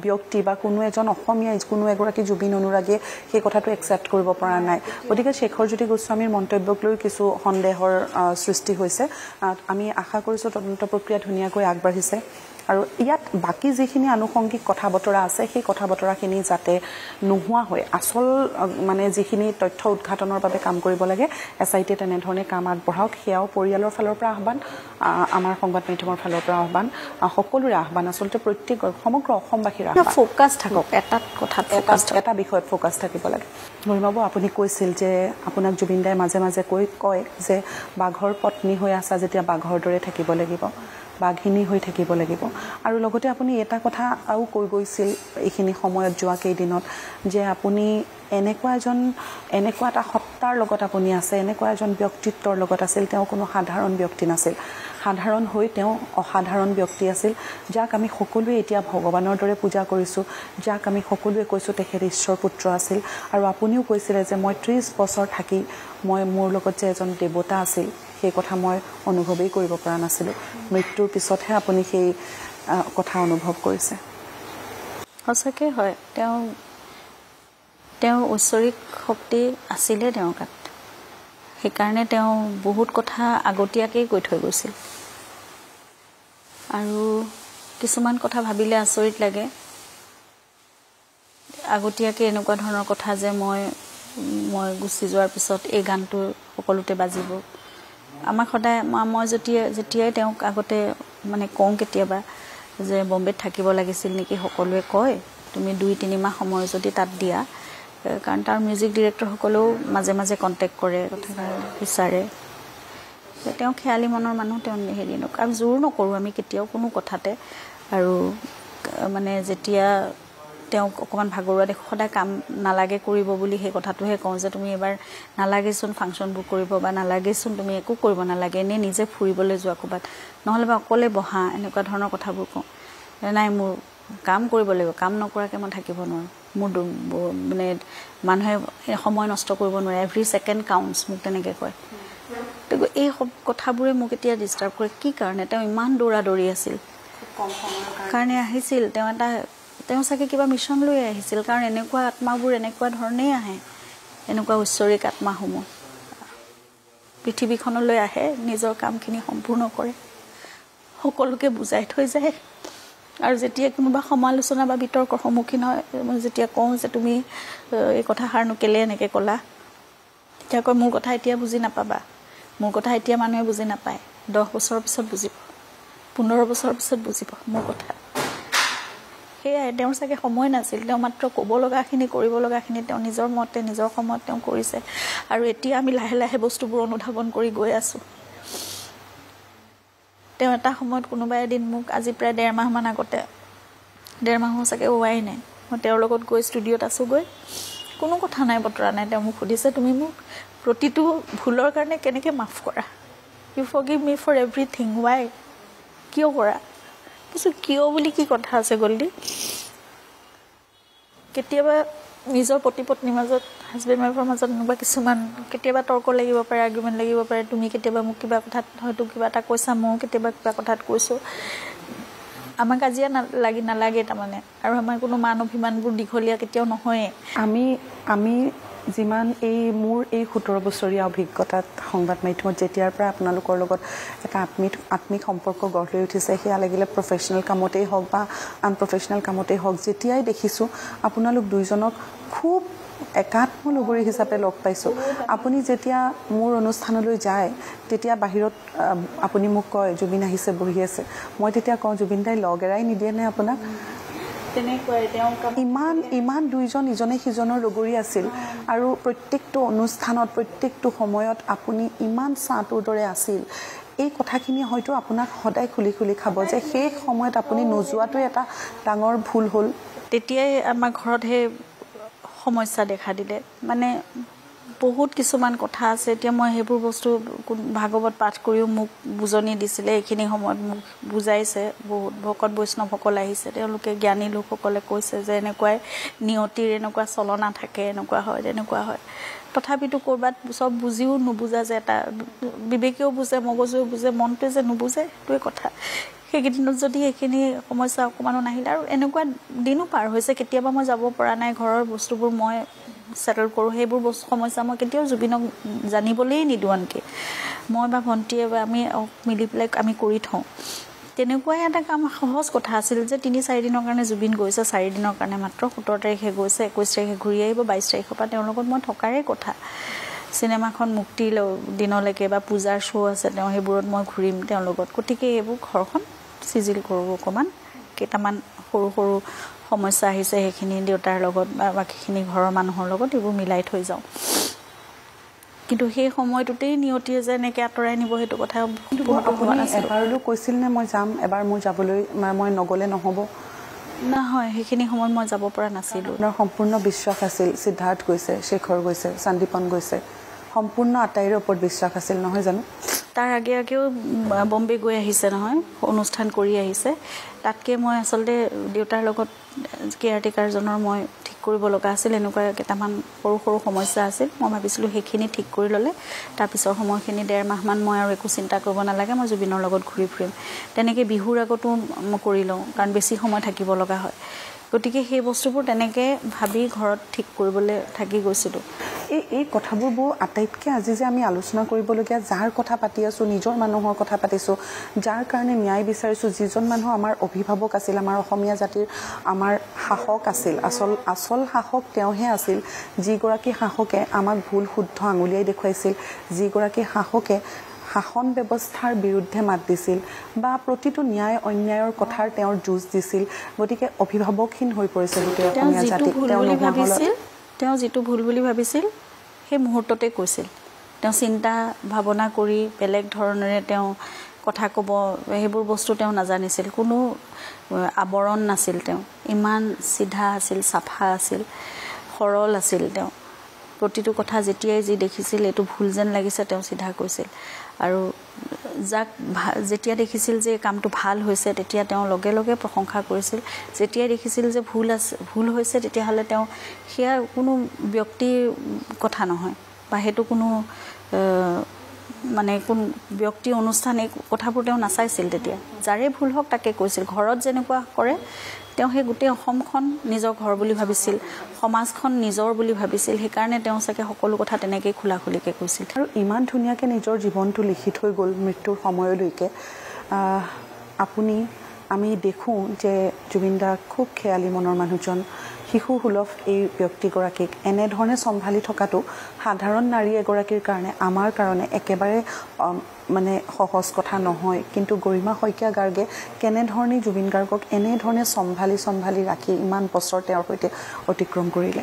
ব্যক্তি বা কোনো এজন অসমীয়াই কোনো এগৰাকী জুবিন অনুৰাগীয়ে সেই কথাটো একচেপ্ট কৰিব পৰা নাই গতিকে শেখৰজ্যোতি গোস্বামীৰ মন্তব্যক লৈ কিছু সন্দেহৰ সৃষ্টি হৈছে আমি আশা কৰিছোঁ তদন্ত প্ৰক্ৰিয়া ধুনীয়াকৈ আগবাঢ়িছে আৰু ইয়াত বাকী যিখিনি আনুষংগিক কথা বতৰা আছে সেই কথা বতৰাখিনি যাতে নোহোৱা হয় আচল মানে যিখিনি তথ্য উদ্ঘাটনৰ বাবে কাম কৰিব লাগে SIT-য়ে তেনেধৰণে কাম আগবঢ়াওক সেয়াও পৰিয়ালৰ ফালৰ পৰা আহ্বান আমাৰ সংবাদ মাধ্যমৰ ফালৰ পৰা আহ্বান সকলোৰে আহ্বান আচলতে প্ৰত্যেক সমগ্ৰ অসমবাসীৰ আহ্বান ফ'কাছ থাকক এটা বিষয়ত ফ'কাছ থাকিব লাগে গৰিমাবৌ আপুনি কৈছিল যে আপোনাক জুবিন দাই মাজে মাজে কয় যে বাঘৰ পত্নী হৈ আছা যেতিয়া বাঘৰ দৰে থাকিব লাগিব বাঘিনী হৈ থাকিব লাগিব আৰু লগতে আপুনি এটা কথা আৰু কৈ গৈছিল এইখিনি সময়ত যোৱা কেইদিনত যে আপুনি এনেকুৱা এটা সত্তাৰ লগত আপুনি আছে এনেকুৱা এজন ব্যক্তিত্বৰ লগত আছিল তেওঁ কোনো সাধাৰণ ব্যক্তি নাছিল সাধাৰণ হৈ তেওঁ অসাধাৰণ ব্যক্তি আছিল যাক আমি সকলোৱে এতিয়া ভগৱানৰ দৰে পূজা কৰিছোঁ যাক আমি সকলোৱে কৈছোঁ তেখেত ঈশ্বৰ পুত্ৰ আছিল আৰু আপুনিও কৈছিলে যে মই 30 বছৰ থাকি মই মোৰ লগত যে এজন দেৱতা আছিল সেই কথা মই অনুভৱেই কৰিব পৰা নাছিলোঁ মৃত্যুৰ পিছতহে আপুনি সেই কথা অনুভৱ কৰিছে সঁচাকৈ হয় তেওঁ ঐশ্বৰিক শক্তি আছিলে তেওঁৰ গাত সেইকাৰণে তেওঁ বহুত কথা আগতীয়াকৈ কৈ থৈ গৈছিল আৰু কিছুমান কথা ভাবিলে আচৰিত লাগে আগতীয়াকৈ এনেকুৱা ধৰণৰ কথা যে মই গুচি যোৱাৰ পিছত এই গানটো সকলোতে বাজিব আমাক সদায় মই যেতিয়াই তেওঁক আগতে মানে কওঁ কেতিয়াবা যে বম্বেত থাকিব লাগিছিল নেকি সকলোৱে কয় তুমি 2-3 মাহ সময় যদি তাত দিয়া কাৰণ তাৰ মিউজিক ডিৰেক্টৰসকলেও মাজে মাজে কণ্টেক্ট কৰে কথা বিচাৰে তেওঁ খেয়ালি মনৰ মানুহ তেওঁ হেৰি নকৰে আৰু জোৰ নকৰোঁ আমি কেতিয়াও কোনো কথাতে আৰু মানে যেতিয়া তেওঁক অকণমান ভাগৰুৱা দেখো সদায় কাম নালাগে কৰিব বুলি সেই কথাটোহে কওঁ যে তুমি এবাৰ নালাগেচোন ফাংচনবোৰ কৰিব বা নালাগেচোন তুমি একো কৰিব নালাগে এনেই নিজে ফুৰিবলৈ যোৱা ক'ৰবাত নহ'লে বা অকলে বহা এনেকুৱা ধৰণৰ কথাবোৰ কওঁ নাই মোৰ কাম কৰিব লাগিব কাম নকৰাকৈ মই থাকিব নোৱাৰোঁ মোৰ মানে মানুহে সময় নষ্ট কৰিব নোৱাৰে এভৰি ছেকেণ্ড কাউণ্টছ মোক তেনেকৈ কয় এই কথাবোৰে মোক এতিয়া ডিষ্টাৰ্ব কৰে কি কাৰণে তেওঁ ইমান দৌৰি আছিল কাৰণে আহিছিল তেওঁ চাগে কিবা মিছন লৈ আহিছিল কাৰণ এনেকুৱা আত্মাবোৰ এনেকুৱা ধৰণেই আহে এনেকুৱা ঐশ্বৰিক আত্মাসমূহ পৃথিৱীখনলৈ আহে নিজৰ কামখিনি সম্পূৰ্ণ কৰে সকলোকে বুজাই থৈ যায় আৰু যেতিয়া কোনোবা সমালোচনা বা বিতৰ্কৰ সন্মুখীন হয় মই যেতিয়া কওঁ যে তুমি এই কথাষাৰনো কেলে এনেকৈ ক'লা তেতিয়া কয় মোৰ কথা এতিয়া বুজি নাপাবা মোৰ কথা এতিয়া মানুহে বুজি নাপায় 10 বছৰৰ পিছত বুজিব 15 বছৰৰ পিছত বুজিব মোৰ কথা সেয়াই তেওঁৰ চাগে সময় নাছিল তেওঁ মাত্ৰ ক'ব লগাখিনি কৰিব লগাখিনি তেওঁ নিজৰ মতে নিজৰ সময়ত তেওঁ কৰিছে আৰু এতিয়া আমি লাহে লাহে বস্তুবোৰ অনুধাৱন কৰি গৈ আছোঁ তেওঁ এটা সময়ত কোনোবা এদিন মোক আজি প্ৰায় 1.5 মাহমান আগতে 1.5 মাহো চাগে হোৱাই নাই মই তেওঁৰ লগত গৈ ষ্টুডিঅ'ত আছোঁগৈ কোনো কথা নাই বতৰা নাই তেওঁ মোক সুধিছে তুমি মোক প্ৰতিটো ভুলৰ কাৰণে কেনেকৈ মাফ কৰা you forgive me for everything why কিয় কৰা কিছু কিয় বুলি কি কথা আছে গল্ডি কেতিয়াবা নিজৰ পতি পত্নীৰ মাজত হাজবেণ্ড ৱাইফৰ মাজত এনেকুৱা কিছুমান কেতিয়াবা তৰ্ক লাগিব পাৰে আৰ্গুমেণ্ট লাগিব পাৰে তুমি কেতিয়াবা মোক কিবা কথাত হয়তো কিবা এটা কৈছা ময়ো কেতিয়াবা কিবা কথাত কৈছোঁ আমাক কাজিয়া নালাগে তাৰমানে আৰু আমাৰ কোনো মান অভিমানবোৰ দীঘলীয়া কেতিয়াও নহয়েই আমি যিমান মোৰ 17 বছৰীয়া অভিজ্ঞতাত সংবাদ মাধ্যমত যেতিয়াৰ পৰা আপোনালোকৰ লগত এটা আত্মিক সম্পৰ্ক গঢ় লৈ উঠিছে সেয়া লাগিলে প্ৰফেশ্যনেল কামতেই হওক বা আনপ্ৰফেশ্যনেল কামতেই হওক যেতিয়াই দেখিছোঁ আপোনালোক দুইজনক খুব একাত্ম লগৰী হিচাপে লগ পাইছোঁ আপুনি যেতিয়া মোৰ অনুষ্ঠানলৈ যায় তেতিয়া বাহিৰত আপুনি মোক কয় জুবিন আহিছে বহি আছে মই তেতিয়া কওঁ জুবিন দাই লগ এৰাই নিদিয়ে নে আপোনাক ইমান দুইজন ইজনে সিজনৰ লগৰী আছিল আৰু প্ৰত্যেকটো অনুষ্ঠানত প্ৰত্যেকটো সময়ত আপুনি ইমান ছাঁটোৰ দৰে আছিল এই কথাখিনি হয়তো আপোনাক সদায় খুলি খুলি খাব যে সেই সময়ত আপুনি নোযোৱাটোৱে এটা ডাঙৰ ভুল হ'ল তেতিয়াই আমাৰ ঘৰত সেই সমস্যা দেখা দিলে মানে বহুত কিছুমান কথা আছে এতিয়া মই সেইবোৰ বস্তু ভাগৱত পাঠ কৰিও মোক বুজনি দিছিলে এইখিনি সময়ত মোক বুজাইছে বহুত ভকত বৈষ্ণৱসকল আহিছে তেওঁলোকে জ্ঞানী লোকসকলে কৈছে যে এনেকুৱাই নিয়তিৰ এনেকুৱা চলনা থাকে এনেকুৱা হয় তেনেকুৱা হয় তথাপিতো ক'ৰবাত চব বুজিও নুবুজা যে এটা বিবেকেও বুজে মগজুও বুজে মনটোৱে যে নুবুজে সেইটোৱে কথা সেইকেইদিনত যদি এইখিনি সমস্যা অকণমানো নাহিলে আৰু এনেকুৱা দিনো পাৰ হৈছে কেতিয়াবা মই যাব পৰা নাই ঘৰৰ বস্তুবোৰ মই সেটেল কৰোঁ সেইবোৰ সমস্যা মই কেতিয়াও জুবিনক জানিবলেই নিদিওঁ আনকি মই বা ভণ্টিয়ে বা আমি মিলি পেলাই আমি কৰি থওঁ তেনেকুৱাই এটা কাম সহজ কথা আছিল যে 3-4 দিনৰ কাৰণে জুবিন গৈছে 4 দিনৰ কাৰণে মাত্ৰ 17 তাৰিখে গৈছে 21 তাৰিখে ঘূৰি আহিব 22 তাৰিখৰ পৰা তেওঁৰ লগত মই থকাৰে কথা চিনেমাখন মুক্তিৰ দিনলৈকে বা পূজাৰ শ্ব' আছে তেওঁ সেইবোৰত মই ঘূৰিম তেওঁৰ লগত গতিকে এইবোৰ ঘৰখন চিজিল কৰোঁ অকণমান কেইটামান সৰু সৰু সমস্যা আহিছে সেইখিনি দেউতাৰ লগত বা বাকীখিনি ঘৰৰ মানুহৰ লগত এইবোৰ মিলাই থৈ যাওঁ কিন্তু সেই সময়টোতেই নিয়তিয়ে যে এনেকৈ আঁতৰাই নিব সেইটো কথা এবাৰলৈ কৈছিল নে মই যাম এবাৰ মোৰ যাবলৈ মই নগ'লে নহ'ব নহয় সেইখিনি সময়ত মই যাব পৰা নাছিলোঁ আপোনাৰ সম্পূৰ্ণ বিশ্বাস আছিল সিদ্ধাৰ্থ গৈছে শেখৰ গৈছে সন্দীপন গৈছে সম্পূৰ্ণ আটাইৰে ওপৰত বিশ্বাস আছিল নহয় জানো তাৰ আগেও বম্বে গৈ আহিছে নহয় অনুষ্ঠান কৰি আহিছে তাতকৈ মই আচলতে দেউতাৰ লগত কেয়াৰটেকাৰজনৰ মই ঠিক কৰিব লগা আছিল এনেকুৱা কেইটামান সৰু সৰু সমস্যা আছিল মই ভাবিছিলোঁ সেইখিনি ঠিক কৰি ল'লে তাৰপিছৰ সময়খিনি 1.5 মাহমান মই আৰু একো চিন্তা কৰিব নালাগে মই জুবিনৰ লগত ঘূৰি ফুৰিম তেনেকৈ বিহুৰ আগতো মই কৰি লওঁ কাৰণ বেছি সময় থাকিব লগা হয় গতিকে সেই বস্তুবোৰ তেনেকৈ ভাবি ঘৰত ঠিক কৰিবলৈ থাকি গৈছিলোঁ। এই কথাবোৰ বহু আটাইতকৈ আজি যে আমি আলোচনা কৰিবলগীয়া, যাৰ কথা পাতি আছোঁ, নিজৰ মানুহৰ কথা পাতিছোঁ, যাৰ কাৰণে ন্যায় বিচাৰিছোঁ, যিজন মানুহ আমাৰ অভিভাৱক আছিল, আমাৰ অসমীয়া জাতিৰ আমাৰ শাসক আছিল, আচল শাসক তেওঁহে আছিল, যিগৰাকী শাসকে আমাক ভুল শুদ্ধ আঙুলিয়াই দেখুৱাইছিল, যিগৰাকী শাসকে শাসন ব্যৱস্থাৰ বিৰুদ্ধে মাত দিছিল বা প্ৰতিটো ন্যায় অন্যায়ৰ কথাৰ তেওঁৰ যুঁজ দিছিল। গতিকে অভিভাৱকহীন হৈ পৰিছে গোটেই অসমীয়া জাতি। তেওঁ যিটো ভুল বুলি ভাবিছিল সেই মুহূৰ্ততে কৈছিল। তেওঁ চিন্তা ভাৱনা কৰি বেলেগ ধৰণেৰে তেওঁ কথা ক'ব, সেইবোৰ বস্তু তেওঁ নাজানিছিল। কোনো আৱৰণ নাছিল। তেওঁ ইমান চিধা আছিল, চাফা আছিল, সৰল আছিল। তেওঁ প্ৰতিটো কথা যেতিয়াই যি দেখিছিল এইটো ভুল যেন লাগিছে তেওঁ চিধা কৈছিল। আৰু যাক যেতিয়া দেখিছিল যে কামটো ভাল হৈছে তেতিয়া তেওঁ লগে লগে প্ৰশংসা কৰিছিল। যেতিয়াই দেখিছিল যে ভুল হৈছে তেতিয়াহ'লে তেওঁ সেয়া কোনো ব্যক্তিৰ কথা নহয় বা সেইটো কোনো মানে কোন ব্যক্তি অনুষ্ঠান, এই কথাবোৰ তেওঁ নাচাইছিল। তেতিয়া যাৰে ভুল হওক তাকে কৈছিল। ঘৰত যেনেকুৱা কৰে তেওঁ সেই গোটেই অসমখন নিজৰ ঘৰ বুলি ভাবিছিল, সমাজখন নিজৰ বুলি ভাবিছিল। সেইকাৰণে তেওঁ চাগে সকলো কথা তেনেকেই খোলা খুলিকৈ কৈছিল। আৰু ইমান ধুনীয়াকৈ নিজৰ জীৱনটো লিখি থৈ গ'ল মৃত্যুৰ সময়লৈকে। আমি দেখোঁ যে জুবিন দা খুব খেয়ালী মনৰ মানুহজন, শিশু সুলভ এই ব্যক্তিগৰাকীক এনেধৰণে চম্ভালি থকাটো সাধাৰণ নাৰী এগৰাকীৰ কাৰণে, আমাৰ কাৰণে একেবাৰে মানে সহজ কথা নহয়। কিন্তু গৰিমা শইকীয়া গাৰ্গে কেনেধৰণে জুবিন গাৰ্গক এনেধৰণে চম্ভালি ৰাখি ইমান বছৰ তেওঁৰ সৈতে অতিক্ৰম কৰিলে?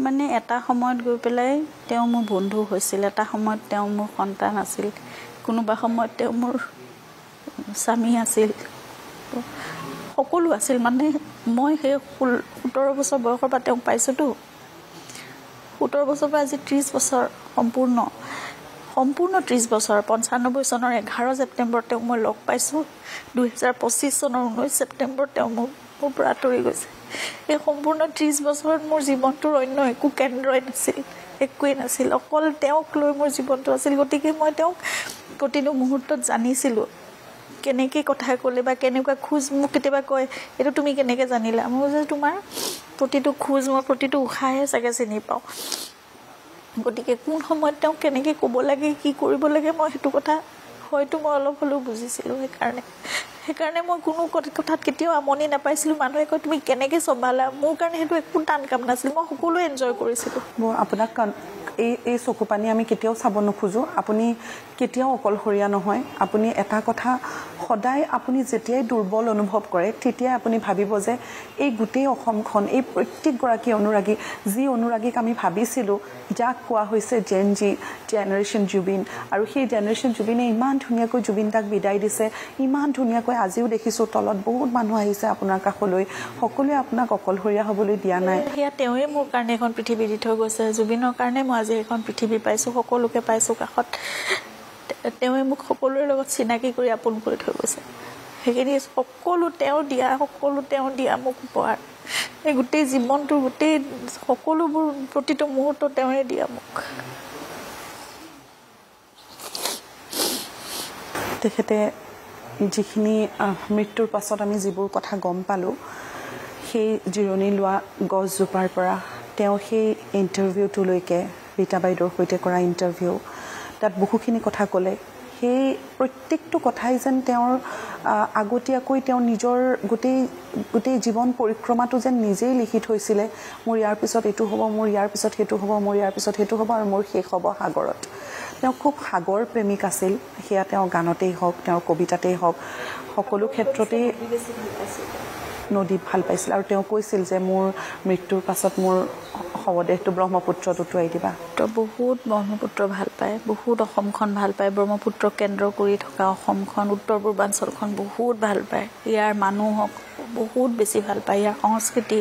মানে এটা সময়ত গৈ পেলাই তেওঁ মোৰ বন্ধু হৈছিল, এটা সময়ত তেওঁ মোৰ সন্তান আছিল, কোনোবা সময়ত তেওঁ মোৰ স্বামী আছিল, সকলো আছিল। মানে মই সেই 17 বছৰ বয়সৰ পৰা তেওঁক পাইছোঁতো। 17 বছৰৰ পৰা আজি 30 বছৰ সম্পূৰ্ণ 30 বছৰ। 95 চনৰ 11 ছেপ্টেম্বৰ তেওঁক মই লগ পাইছোঁ। 2025 চনৰ 19 ছেপ্টেম্বৰ তেওঁ মোৰ পৰা আঁতৰি গৈছে। এই সম্পূৰ্ণ 30 বছৰত মোৰ জীৱনটোৰ অন্য একো কেন্দ্ৰই নাছিল, একোৱেই নাছিল। অকল তেওঁক লৈ মোৰ জীৱনটো আছিল। গতিকে মই তেওঁক প্ৰতিটো মুহূৰ্তত জানিছিলোঁ। কেনেকৈ কথা ক'লে বা কেনেকুৱা খোজ, মোক কেতিয়াবা কয় এইটো তুমি কেনেকৈ জানিলা? মই যে তোমাৰ প্ৰতিটো খোজ, মই প্ৰতিটো উশাহে চাগে চিনি পাওঁ। গতিকে কোন সময়ত তেওঁক কেনেকৈ ক'ব লাগে, কি কৰিব লাগে, মই সেইটো কথা হয়তো মই অলপ হ'লেও বুজিছিলোঁ। সেইকাৰণে মই কোনো কথাত কেতিয়াও আমনি নাপাইছিলোঁ। মানুহে কয় তুমি কেনেকৈ চম্ভালা, মোৰ কাৰণে সেইটো একো টান কাম নাছিল। মই সকলোৱে এনজয় কৰিছিলোঁ। মই আপোনাক এই চকু পানী আমি কেতিয়াও চাব নোখোজোঁ। আপুনি কেতিয়াও অকলশৰীয়া নহয়। আপুনি এটা কথা সদায়, আপুনি যেতিয়াই দুৰ্বল অনুভৱ কৰে তেতিয়াই আপুনি ভাবিব যে এই গোটেই অসমখন, এই প্ৰত্যেকগৰাকী অনুৰাগী, যি অনুৰাগীক আমি ভাবিছিলোঁ, যাক কোৱা হৈছে জেনেৰেশ্যন জুবিন, আৰু সেই জেনেৰেশ্যন জুবিনে ইমান ধুনীয়াকৈ জুবিন দাক বিদায় দিছে, ইমান ধুনীয়াকৈ আজিও দেখিছোঁ তলত বহুত মানুহ আহিছে আপোনাৰ কাষলৈ, সকলোৱে আপোনাক অকলশৰীয়া হ'বলৈ দিয়া নাই। সেয়া তেওঁৱে মোৰ কাৰণে এখন পৃথিৱী দি থৈ গৈছে। জুবিনৰ কাৰণে মই আজি এখন পৃথিৱী পাইছোঁ, সকলোকে পাইছোঁ কাষত। তেওঁৱে মোক সকলোৰে লগত চিনাকি কৰি আপোন কৰি থৈ গৈছে। সেইখিনি সকলো তেওঁ দিয়া মোক উপহাৰ। এই গোটেই জীৱনটোৰ গোটেই সকলোবোৰ প্ৰতিটো মুহূৰ্ত তেওঁৱে দিয়া মোক। তেখেতে যিখিনি মৃত্যুৰ পাছত আমি যিবোৰ কথা গম পালোঁ, সেই জিৰণি লোৱা গছজোপাৰ পৰা তেওঁ সেই ইণ্টাৰভিউটোলৈকে, ৰীতা বাইদেউৰ সৈতে কৰা ইণ্টাৰভিউ, তাত বহুখিনি কথা ক'লে। সেই প্ৰত্যেকটো কথাই যেন তেওঁৰ আগতীয়াকৈ তেওঁ নিজৰ গোটেই জীৱন পৰিক্ৰমাটো যেন নিজেই লিখি থৈছিলে। মোৰ ইয়াৰ পিছত এইটো হ'ব, মোৰ ইয়াৰ পিছত সেইটো হ'ব, মোৰ ইয়াৰ পিছত সেইটো হ'ব, আৰু মোৰ শেষ হ'ব সাগৰত। তেওঁ খুব সাগৰ প্ৰেমিক আছিল। সেয়া তেওঁ গানতেই হওক, তেওঁৰ কবিতাতেই হওক, সকলো ক্ষেত্ৰতেই নদী ভাল পাইছিল। আৰু তেওঁ কৈছিল যে মোৰ মৃত্যুৰ পাছত মোৰ শৱদেহটো ব্ৰহ্মপুত্ৰত উটুৱাই দিবা। বহুত ব্ৰহ্মপুত্ৰ ভাল পায়, বহুত অসমখন ভাল পায়। ব্ৰহ্মপুত্ৰক কেন্দ্ৰ কৰি থকা অসমখন, উত্তৰ পূৰ্বাঞ্চলখন বহুত ভাল পায়। ইয়াৰ মানুহক বহুত বেছি ভাল পায়, ইয়াৰ সংস্কৃতি,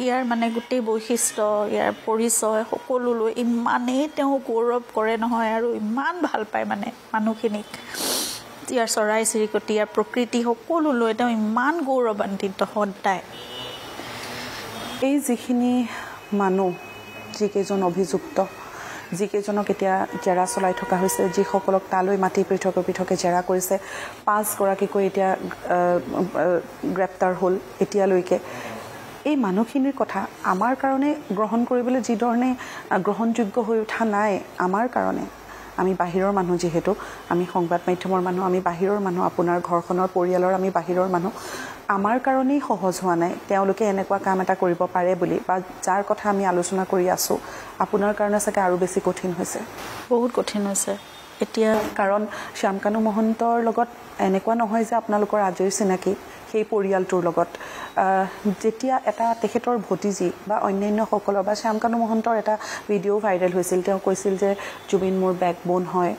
ইয়াৰ মানে গোটেই বৈশিষ্ট্য, ইয়াৰ পৰিচয় সকলোলৈ ইমানেই তেওঁ গৌৰৱ কৰে নহয়, আৰু ইমান ভাল পায় মানে মানুহখিনিক। ইয়াৰ চৰাই চিৰিকটি, ইয়াৰ প্ৰকৃতি সকলোলৈ তেওঁ ইমান গৌৰৱান্বিত সদায়। এই যিখিনি মানুহ, যিকেইজন অভিযুক্ত, যিকেইজনক এতিয়া জেৰা চলাই থকা হৈছে, যিসকলক তালৈ মাতি পৃথকে পৃথকে জেৰা কৰিছে, 5 গৰাকীকৈ এতিয়া গ্ৰেপ্তাৰ হ'ল এতিয়ালৈকে। এই মানুহখিনিৰ কথা আমাৰ কাৰণে গ্ৰহণ কৰিবলৈ যিধৰণে গ্ৰহণযোগ্য হৈ উঠা নাই আমাৰ কাৰণে। আমি বাহিৰৰ মানুহ, যিহেতু আমি সংবাদ মাধ্যমৰ মানুহ, আমি বাহিৰৰ মানুহ, আপোনাৰ ঘৰখনৰ পৰিয়ালৰ আমি বাহিৰৰ মানুহ, আমাৰ কাৰণেই সহজ হোৱা নাই তেওঁলোকে এনেকুৱা কাম এটা কৰিব পাৰে বুলি, বা যাৰ কথা আমি আলোচনা কৰি আছোঁ আপোনাৰ কাৰণে চাগে আৰু বেছি কঠিন হৈছে। বহুত কঠিন হৈছে এতিয়া, কাৰণ শ্যামকানু মহন্তৰ লগত এনেকুৱা নহয় যে আপোনালোকৰ আজিৰ চিনাকি সেই পৰিয়ালটোৰ লগত। যেতিয়া এটা তেখেতৰ ভতিজী বা অন্যান্যসকলৰ বা শ্যামকানু মহন্তৰ এটা ভিডিঅ' ভাইৰেল হৈছিল, তেওঁ কৈছিল যে জুবিন মোৰ বেকবোন হয়,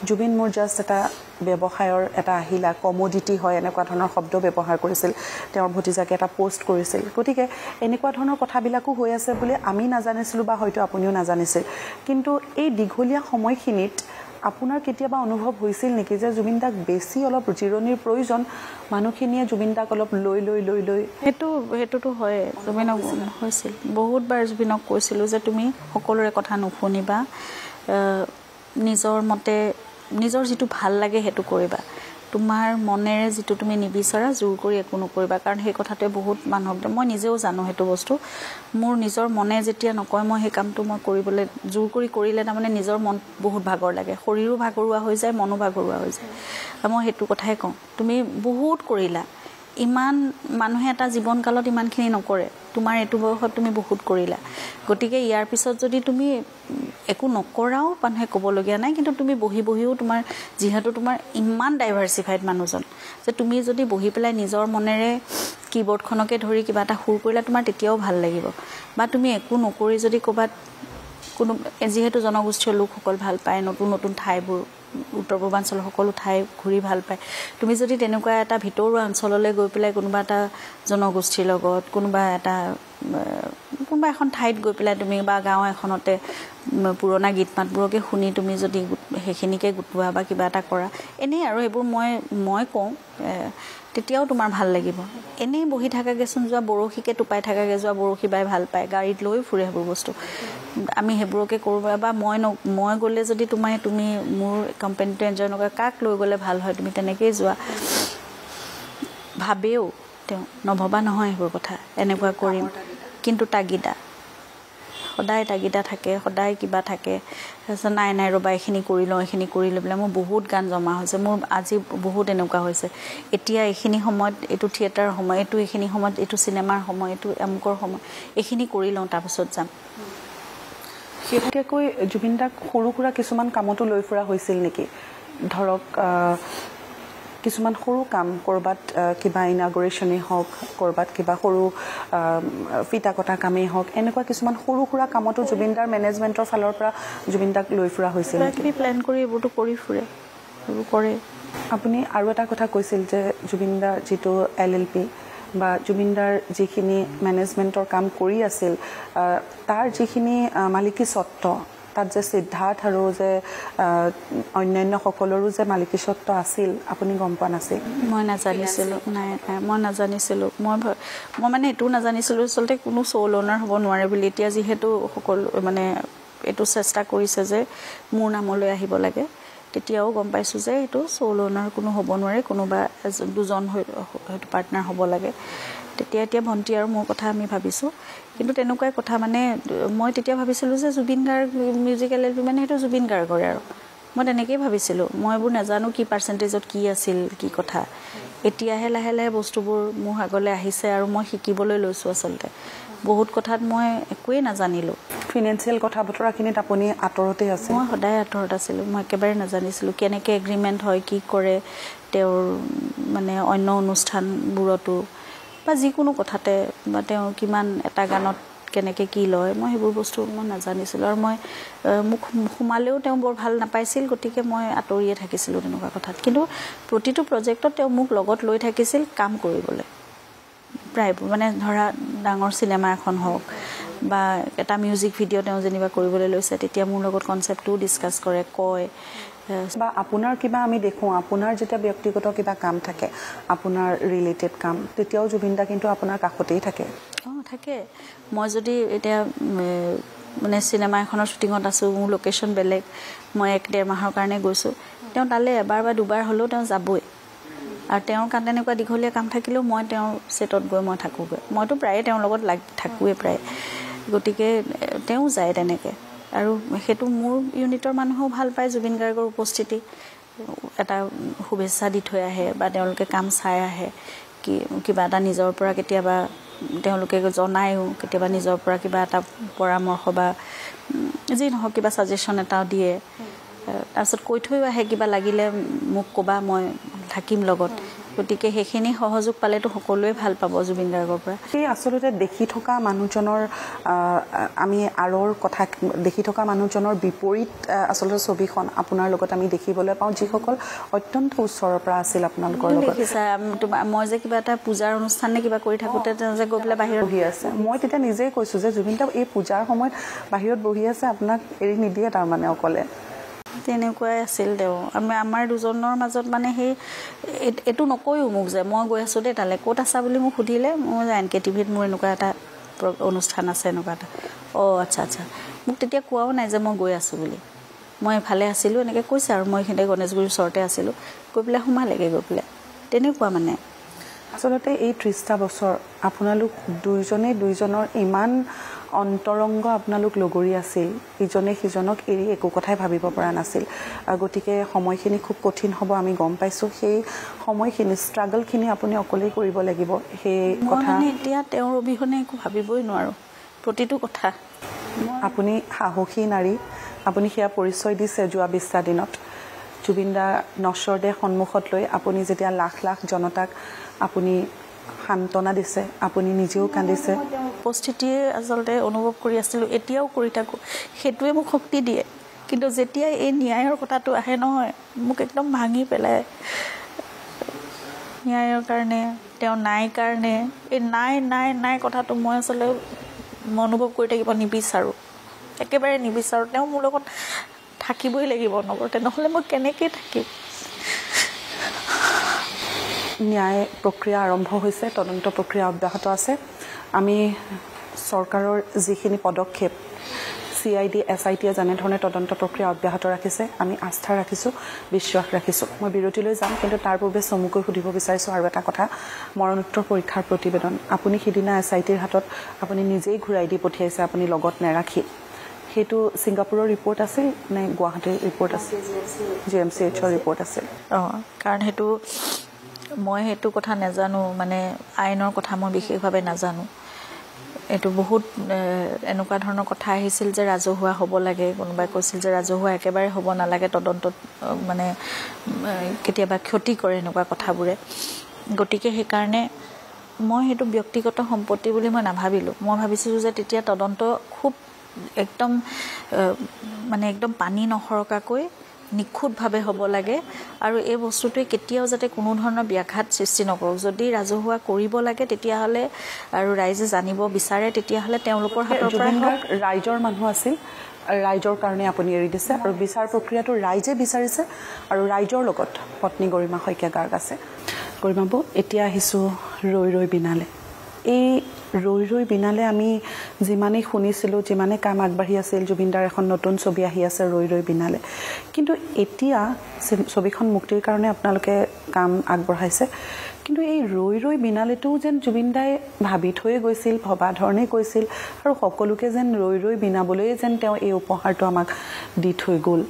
জুবিন মোৰ জাষ্ট এটা ব্যৱসায়ৰ এটা আহিলা, কমোডিটি হয়, এনেকুৱা ধৰণৰ শব্দ ব্যৱহাৰ কৰিছিল। তেওঁৰ ভতিজাকে এটা পোষ্ট কৰিছিল। গতিকে এনেকুৱা ধৰণৰ কথাবিলাকো হৈ আছে বুলি আমি নাজানিছিলোঁ বা হয়তো আপুনিও নাজানিছিল। কিন্তু এই দীঘলীয়া সময়খিনিত আপোনাৰ কেতিয়াবা অনুভৱ হৈছিল নেকি যে জুবিন দাক বেছি অলপ জিৰণিৰ প্ৰয়োজন, মানুহখিনিয়ে জুবিন দাক অলপ লৈ লৈ লৈ লৈ? সেইটোতো হয়, জুবিনক হৈছিল। বহুতবাৰ জুবিনক কৈছিলোঁ যে তুমি সকলোৰে কথা নুশুনিবা, নিজৰ মতে নিজৰ যিটো ভাল লাগে সেইটো কৰিবা, তোমাৰ মনেৰে যিটো তুমি নিবিচাৰা জোৰ কৰি একো নকৰিবা। কাৰণ সেই কথাটোৱে বহুত মানুহক, মই নিজেও জানো সেইটো বস্তু, মোৰ নিজৰ মনে যেতিয়া নকয় মই সেই কামটো মই কৰিবলৈ জোৰ কৰি কৰিলে তাৰমানে নিজৰ মন বহুত ভাগৰ লাগে, শৰীৰো ভাগৰুৱা হৈ যায়, মনো ভাগৰুৱা হৈ যায়। মই সেইটো কথাই কওঁ, তুমি বহুত কৰিলা, ইমান মানুহে এটা জীৱনকালত ইমানখিনি নকৰে, তোমাৰ এইটো বয়সত তুমি বহুত কৰিলা, গতিকে ইয়াৰ পিছত যদি তুমি একো নকৰাও মানুহে ক'বলগীয়া নাই। কিন্তু তুমি বহি বহিও তোমাৰ, যিহেতু তোমাৰ ইমান ডাইভাৰ্চিফাইড মানুহজন, যে তুমি যদি বহি পেলাই নিজৰ মনেৰে কীবৰ্ডখনকে ধৰি কিবা এটা সুৰ কৰিলা, তোমাৰ তেতিয়াও ভাল লাগিব। বা তুমি একো নকৰি যদি ক'ৰবাত কোনো, যিহেতু জনগোষ্ঠীয় লোকসকল ভাল পায় নতুন নতুন ঠাইবোৰ, উত্তৰ পূৰ্বাঞ্চলৰ সকলো ঠাই ঘূৰি ভাল পায়, তুমি যদি তেনেকুৱা এটা ভিতৰুৱা অঞ্চললৈ গৈ পেলাই কোনোবা এটা জনগোষ্ঠীৰ লগত, কোনোবা এখন ঠাইত গৈ পেলাই তুমি, বা গাঁও এখনতে পুৰণা গীত মাতবোৰকে শুনি তুমি যদি সেইখিনিকে গোটোৱা বা কিবা এটা কৰা, এনেই আৰু এইবোৰ মই কওঁ, তেতিয়াও তোমাৰ ভাল লাগিব। এনেই বহি থাকাগেচোন, যোৱা বৰশীকে টোপাই থাকাগে, যোৱা বৰশী বাই ভাল পায়, গাড়ীত লৈ ফুৰে সেইবোৰ বস্তু, আমি সেইবোৰকে কৰোঁ। বা মই গ'লে যদি তুমি মোৰ কোম্পানীটো এনজয় নকৰা, কাক লৈ গ'লে ভাল হয়, তুমি তেনেকেই যোৱা। ভাবেও তেওঁ, নভবা নহয় সেইবোৰ কথা, এনেকুৱা কৰিম, কিন্তু তাগিদা, সদায় তাগিদা থাকে, সদায় কিবা থাকে। তাৰপিছত নাই ৰ'বা এইখিনি কৰি লওঁ, এইখিনি কৰি লৈ পেলাই মোৰ বহুত গান জমা হৈছে, মোৰ আজি বহুত এনেকুৱা হৈছে, এতিয়া এইখিনি সময়ত এইটো থিয়েটাৰৰ সময়, এইখিনি সময়ত এইটো চিনেমাৰ সময়, এইটো আমুকৰ সময়, এইখিনি কৰি লওঁ তাৰপিছত যাম। শেহতীয়াকৈ জুবিন দাক সৰু সুৰা কিছুমান কামতো লৈ ফুৰা হৈছিল নেকি? ধৰক কিছুমান সৰু কাম, ক'ৰবাত কিবা ইনাগুৰেশ্যনেই হওক, ক'ৰবাত কিবা সৰু ফিটা কটা কামেই হওক, এনেকুৱা কিছুমান সৰু সুৰা কামতো জুবিন দাৰ মেনেজমেণ্টৰ ফালৰ পৰা জুবিন দাক লৈ ফুৰা হৈছিল নেকি? প্লেন কৰি এইবোৰতো কৰি ফুৰে, এইবোৰ কৰে। আপুনি আৰু এটা কথা কৈছিল যে জুবিন দাৰ যিটো LLP বা জুবিন দাৰ যিখিনি মেনেজমেণ্টৰ কাম কৰি আছিল, তাৰ যিখিনি মালিকী স্বত্ব, তাত যে সিদ্ধাৰ্থ আৰু যে অন্যান্য সকলৰো যে মালিকী স্বত্ব আছিল, আপুনি গম পোৱা নাছিল? মই নাজানিছিলোঁ, নাই মই নাজানিছিলোঁ, মই মানে এইটোও নাজানিছিলোঁ আচলতে কোনো চ'ল অ'নাৰ হ'ব নোৱাৰে বুলি। এতিয়া যিহেতু সকলো মানে এইটো চেষ্টা কৰিছে যে মোৰ নামলৈ আহিব লাগে, তেতিয়াও গম পাইছোঁ যে এইটো চ'ল অ'নাৰ কোনো হ'ব নোৱাৰে, কোনোবা দুজন হয়তো পাৰ্টনাৰ হ'ব লাগে। এতিয়া ভণ্টি আৰু মোৰ কথা আমি ভাবিছোঁ, কিন্তু তেনেকুৱাই কথা। মানে মই তেতিয়া ভাবিছিলোঁ যে জুবিন গাৰ্গ মিউজিকেল LLP মানে সেইটো জুবিন গাৰ্গৰে, আৰু মই তেনেকেই ভাবিছিলোঁ। মই এইবোৰ নাজানো কি পাৰ্চেণ্টেজত কি আছিল, কি কথা। এতিয়াহে লাহে লাহে বস্তুবোৰ মোৰ আগলৈ আহিছে আৰু মই শিকিবলৈ লৈছোঁ। আচলতে বহুত কথাত মই একোৱেই নাজানিলোঁ। ফিনেন্সিয়েল কথা বতৰাখিনিত আপুনি আঁতৰতে আছে? মই সদায় আঁতৰত আছিলোঁ, মই একেবাৰে নাজানিছিলোঁ কেনেকৈ এগ্ৰিমেণ্ট হয়, কি কৰে তেওঁৰ মানে অন্য অনুষ্ঠানবোৰতো বা যিকোনো কথাতে, বা তেওঁ কিমান এটা গানত কেনেকৈ কি লয়, মই সেইবোৰ বস্তু মই নাজানিছিলোঁ। আৰু মই মোক সোমালেও তেওঁ বৰ ভাল নাপাইছিল, গতিকে মই আঁতৰিয়ে থাকিছিলোঁ তেনেকুৱা কথাত। কিন্তু প্ৰতিটো প্ৰজেক্টত তেওঁ মোক লগত লৈ থাকিছিল কাম কৰিবলৈ, প্ৰায় মানে ধৰা ডাঙৰ চিনেমা এখন হওক বা এটা মিউজিক ভিডিঅ' তেওঁ যেনিবা কৰিবলৈ লৈছে, তেতিয়া মোৰ লগত কনচেপ্টটোও ডিছকাছ কৰে, কয়। বা আপোনাৰ কিবা আমি দেখোঁ, আপোনাৰ যেতিয়া ব্যক্তিগত কিবা কাম থাকে, আপোনাৰ ৰিলেটেড কাম, তেতিয়াও জুবিন দা কিন্তু আপোনাৰ কাষতেই থাকে। থাকে। মই যদি এতিয়া মানে চিনেমা এখনৰ শ্বুটিঙত আছোঁ, মোৰ লোকেশ্যন বেলেগ, মই 1-1.5 মাহৰ কাৰণে গৈছোঁ, তেওঁ তালৈ এবাৰ বা দুবাৰ হ'লেও তেওঁ যাবই। আৰু তেওঁৰ কাম তেনেকুৱা দীঘলীয়া কাম থাকিলেও মই তেওঁৰ ছেটত গৈ মই থাকোঁগৈ। মইতো প্ৰায়ে তেওঁৰ লগত থাকোঁৱে প্ৰায়, গতিকে তেওঁ যায় তেনেকৈ। আৰু সেইটো মোৰ ইউনিটৰ মানুহেও ভাল পায়, জুবিন গাৰ্গৰ উপস্থিতি এটা শুভেচ্ছা দি থৈ আহে বা তেওঁলোকে কাম চাই আহে, কিবা এটা নিজৰ পৰা কেতিয়াবা তেওঁলোকে জনায়ো, কেতিয়াবা নিজৰ পৰা কিবা এটা পৰামৰ্শ বা যি নহওক কিবা ছাজেশ্যন এটাও দিয়ে। তাৰপিছত কৈ থৈও আহে কিবা লাগিলে মোক ক'বা, মই থাকিম লগত। গতিকে সেইখিনি সহযোগ পালেতো সকলোৱে ভাল পাব জুবিন গাৰ্গৰ পৰা। সেই আচলতে দেখি থকা মানুহজনৰ আমি আঁৰৰ কথা দেখি থকা মানুহজনৰ বিপৰীত আচলতে ছবিখন আপোনাৰ লগত আমি দেখিবলৈ পাওঁ, যিসকল অত্যন্ত ওচৰৰ পৰা আছিল আপোনালোকৰ লগত। দেখিছা মই যে কিবা এটা পূজাৰ অনুষ্ঠানে কিবা কৰি থাকোঁতে তেওঁ যে গৈ পেলাই বাহিৰত বহি আছে, মই তেতিয়া নিজেই কৈছোঁ যে জুবিন দা এই পূজাৰ সময়ত বাহিৰত বহি আছে, আপোনাক এৰি নিদিয়ে তাৰমানে অকলে। তেনেকুৱাই আছিল তেওঁ। আমাৰ দুজনৰ মাজত মানে সেই এইটো নকৈও মোক যে মই গৈ আছোঁ দেই তালৈ, ক'ত আছা বুলি মোক সুধিলে, মই যে NK TVত মোৰ এনেকুৱা এটা অনুষ্ঠান আছে এনেকুৱা এটা। আচ্ছা আচ্ছা, মোক তেতিয়া কোৱাও নাই যে মই গৈ আছোঁ বুলি। মই এফালে আছিলোঁ এনেকৈ কৈছে আৰু মই এইখিনিতে গণেশগুৰিৰ ওচৰতে আছিলোঁ, গৈ পেলাই সোমালেগৈ গৈ পেলাই। তেনেকুৱা মানে আচলতে এই 30টা বছৰ আপোনালোক দুইজনৰ ইমান অন্তৰংগ আপোনালোক লগৰী আছিল, ইজনে সিজনক এৰি একো কথাই ভাবিব পৰা নাছিল। গতিকে সময়খিনি খুব কঠিন হ'ব আমি গম পাইছোঁ। সেই সময়খিনি ষ্ট্ৰাগলখিনি আপুনি অকলেই কৰিব লাগিব। সেই কথা এতিয়া তেওঁৰ অবিহনে একো ভাবিবই নোৱাৰোঁ প্ৰতিটো কথা। আপুনি সাহসী নাৰী, আপুনি সেয়া পৰিচয় দিছে যোৱা 20টা দিনত। জুবিন দা নশ্বৰ দেহ সন্মুখত লৈ আপুনি যেতিয়া লাখ লাখ জনতাক আপুনি সান্তনা দিছে, আপুনি নিজেও কান্দিছে। উপস্থিতিয়ে আচলতে অনুভৱ কৰি আছিলোঁ, এতিয়াও কৰি থাকোঁ, সেইটোৱে মোক শক্তি দিয়ে। কিন্তু যেতিয়া এই ন্যায়ৰ কথাটো আহে নহয়, মোক একদম ভাঙি পেলায়। ন্যায়ৰ কাৰণে তেওঁ নাই কাৰণে এই নাই কথাটো মই আচলতে অনুভৱ কৰি থাকিব নিবিচাৰোঁ, একেবাৰে নিবিচাৰোঁ। তেওঁ মোৰ লগত থাকিবই লাগিব নগৰতে, নহ'লে মই কেনেকৈ থাকিম। ন্যায় প্ৰক্ৰিয়া আৰম্ভ হৈছে, তদন্ত প্ৰক্ৰিয়া অব্যাহত আছে। আমি চৰকাৰৰ যিখিনি পদক্ষেপ CID SITয়ে যেনেধৰণে তদন্ত প্ৰক্ৰিয়া অব্যাহত ৰাখিছে, আমি আস্থা ৰাখিছোঁ, বিশ্বাস ৰাখিছোঁ। মই বিৰতিলৈ যাম, কিন্তু তাৰ পূৰ্বে চমুকৈ সুধিব বিচাৰিছোঁ আৰু এটা কথা। মৰণোত্তৰ পৰীক্ষাৰ প্ৰতিবেদন আপুনি সিদিনা SITৰ হাতত আপুনি নিজেই ঘূৰাই দি পঠিয়াইছে, আপুনি লগত নেৰাখি। সেইটো ছিংগাপুৰৰ ৰিপৰ্ট আছিল নে গুৱাহাটীৰ ৰিপৰ্ট আছিল? GMCHৰ ৰিপৰ্ট আছিল। কাৰণ মই সেইটো কথা নাজানো, মানে আইনৰ কথা মই বিশেষভাৱে নাজানো। এইটো বহুত এনেকুৱা ধৰণৰ কথা আহিছিল যে ৰাজহুৱা হ'ব লাগে, কোনোবাই কৈছিল যে ৰাজহুৱা একেবাৰে হ'ব নালাগে, তদন্তত মানে কেতিয়াবা ক্ষতি কৰে এনেকুৱা কথাবোৰে। গতিকে সেইকাৰণে মই সেইটো ব্যক্তিগত সম্পত্তি বুলি মই নাভাবিলোঁ। মই ভাবিছিলোঁ যে তেতিয়া তদন্ত খুব একদম পানী নসৰকাকৈ নিখুঁতভাৱে হ'ব লাগে, আৰু এই বস্তুটোৱে কেতিয়াও যাতে কোনো ধৰণৰ ব্যাঘাত সৃষ্টি নকৰক। যদি ৰাজহুৱা কৰিব লাগে তেতিয়াহ'লে আৰু ৰাইজে জানিব বিচাৰে, তেতিয়াহ'লে তেওঁলোকৰ হাতৰ পৰা ৰাইজৰ মানুহ আছিল, ৰাইজৰ কাৰণে আপুনি এৰি দিছে, আৰু বিচাৰ প্ৰক্ৰিয়াটো ৰাইজে বিচাৰিছে, আৰু ৰাইজৰ লগত পত্নী গৰিমা শইকীয়া গাৰ্গ আছে। গৰিমাবু, এতিয়া আহিছোঁ ৰৈ ৰৈ বিনালে। এই ৰৈ ৰৈ বিনালে আমি যিমানেই শুনিছিলোঁ, যিমানে কাম আগবাঢ়ি আছিল, জুবিনদাৰ এখন নতুন ছবি আহি আছে ৰৈ ৰৈ বিনালে, কিন্তু এতিয়া ছবিখন মুক্তিৰ কাৰণে আপোনালোকে কাম আগবঢ়াইছে, কিন্তু এই ৰৈ ৰৈ বিনালেতো যেন জুবিনদাই ভাবি থৈয়ে গৈছিল, ভবা ধৰণে কৈছিল, আৰু সকলোকে যেন ৰৈ ৰৈ বিনাবলৈ যেন তেওঁ এই উপহাৰটো আমাক দি থৈ গ'ল।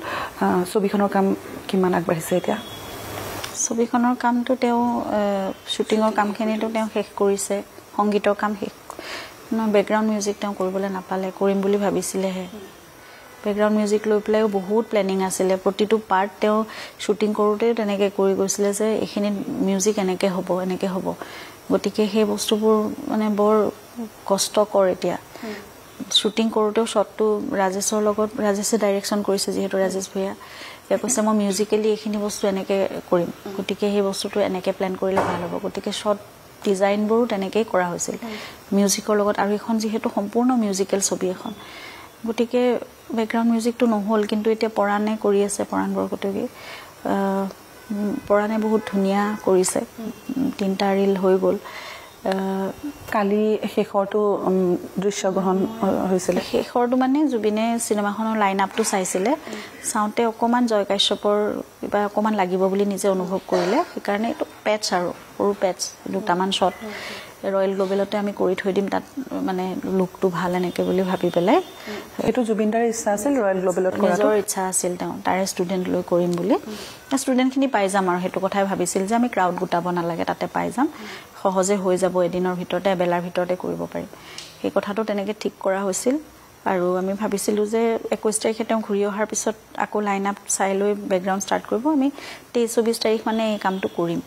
ছবিখনৰ কাম কিমান আগবাঢ়িছে এতিয়া? ছবিখনৰ কামটো তেওঁ শ্বুটিঙৰ কামখিনিতো তেওঁ শেষ কৰিছে, সংগীতৰ কাম শেষ, বেকগ্ৰাউণ্ড মিউজিক তেওঁ কৰিবলৈ নাপালে, কৰিম বুলি ভাবিছিলেহে। বেকগ্ৰাউণ্ড মিউজিক লৈ পেলাইও বহুত প্লেনিং আছিলে, প্ৰতিটো পাৰ্ট তেওঁ শ্বুটিং কৰোঁতেও তেনেকৈ কৰি গৈছিলে যে এইখিনি মিউজিক এনেকৈ হ'ব। গতিকে সেই বস্তুবোৰ মানে বৰ কষ্টকৰ। এতিয়া শ্বুটিং কৰোঁতেও শ্বটটো ৰাজেশে ডাইৰেকশ্যন কৰিছে, যিহেতু ৰাজেশ ভূঞা, তেওঁ কৈছে মই মিউজিকেলি এইখিনি বস্তু এনেকৈ কৰিম, গতিকে সেই বস্তুটো এনেকৈ প্লেন কৰিলে ভাল হ'ব। গতিকে শ্বট ডিজাইনবোৰো তেনেকেই কৰা হৈছিল মিউজিকৰ লগত, আৰু এখন যিহেতু সম্পূৰ্ণ মিউজিকেল ছবি এখন, গতিকে বেকগ্ৰাউণ্ড মিউজিকটো নহ'ল। কিন্তু এতিয়া পৰাণে কৰি আছে, পৰাণ বৰকটকী, পৰাণে বহুত ধুনীয়া কৰিছে, 3টা ৰিল হৈ গ'ল। কালি শেষৰটো দৃশ্যগ্ৰহণ হৈছিলে শেষৰটো মানে জুবিনে চিনেমাখনৰ লাইন আপটো চাইছিলে চাওঁতে অকণমান জয় কাশ্যপৰ কিবা অকণমান লাগিব বুলি নিজে অনুভৱ কৰিলে সেইকাৰণে এইটো পেটছ আৰু সৰু পেটছ দুটামান শ্বট ৰয়েল গ্লোবেলতে আমি কৰি থৈ দিম তাত মানে লুকটো ভাল এনেকৈ বুলি ভাবি পেলাই এইটো জুবিনদাৰ ইচ্ছা আছিল ৰয়েল গ্লোবেলত নিজৰ ইচ্ছা আছিল তেওঁ তাৰে ষ্টুডেণ্ট লৈ কৰিম বুলি ষ্টুডেণ্টখিনি পাই যাম আৰু সেইটো কথাই ভাবিছিল যে আমি ক্ৰাউড গোটাব নালাগে তাতে পাই যাম সহজে হৈ যাব এদিনৰ ভিতৰতে এবেলাৰ ভিতৰতে কৰিব পাৰিম সেই কথাটো তেনেকৈ ঠিক কৰা হৈছিল আৰু আমি ভাবিছিলোঁ যে 21 তাৰিখে তেওঁ ঘূৰি অহাৰ পিছত আকৌ লাইন আপ চাই লৈ বেকগ্ৰাউণ্ড ষ্টাৰ্ট কৰিব আমি 23-24 তাৰিখ মানে এই কামটো কৰিম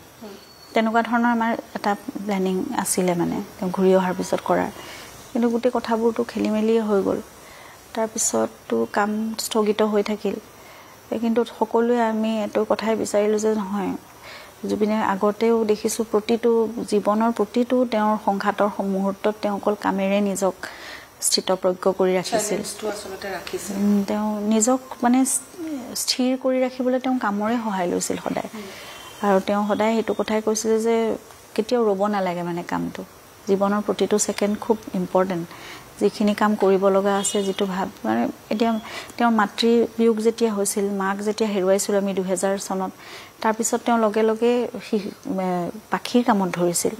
তেনেকুৱা ধৰণৰ আমাৰ এটা প্লেনিং আছিলে মানে তেওঁ ঘূৰি অহাৰ পিছত কৰাৰ কিন্তু গোটেই কথাবোৰতো খেলি মেলিয়ে হৈ গ'ল তাৰপিছততো কাম স্থগিত হৈ থাকিল কিন্তু সকলোৱে আমি এইটো কথাই বিচাৰিলোঁ যে নহয় জুবিনে আগতেও দেখিছোঁ প্ৰতিটো জীৱনৰ প্ৰতিটো তেওঁৰ সংঘাতৰ মুহূৰ্তত তেওঁ অকল কামেৰে নিজক স্থিতপ্ৰজ্ঞ কৰি ৰাখিছিল তেওঁ নিজক মানে স্থিৰ কৰি ৰাখিবলৈ তেওঁ কামৰে সহায় লৈছিল সদায় আৰু তেওঁ সদায় সেইটো কথাই কৈছিল যে কেতিয়াও ৰ'ব নালাগে মানে কামটো জীৱনৰ প্ৰতিটো ছেকেণ্ড খুব ইম্পৰ্টেণ্ট যিখিনি কাম কৰিব লগা আছে যিটো ভাব মানে এতিয়া তেওঁৰ মাতৃ বিয়োগ যেতিয়া হৈছিল মাক যেতিয়া হেৰুৱাইছিল আমি 2000 চনত তাৰপিছত তেওঁ লগে লগে পাখিৰ কামত ধৰিছিল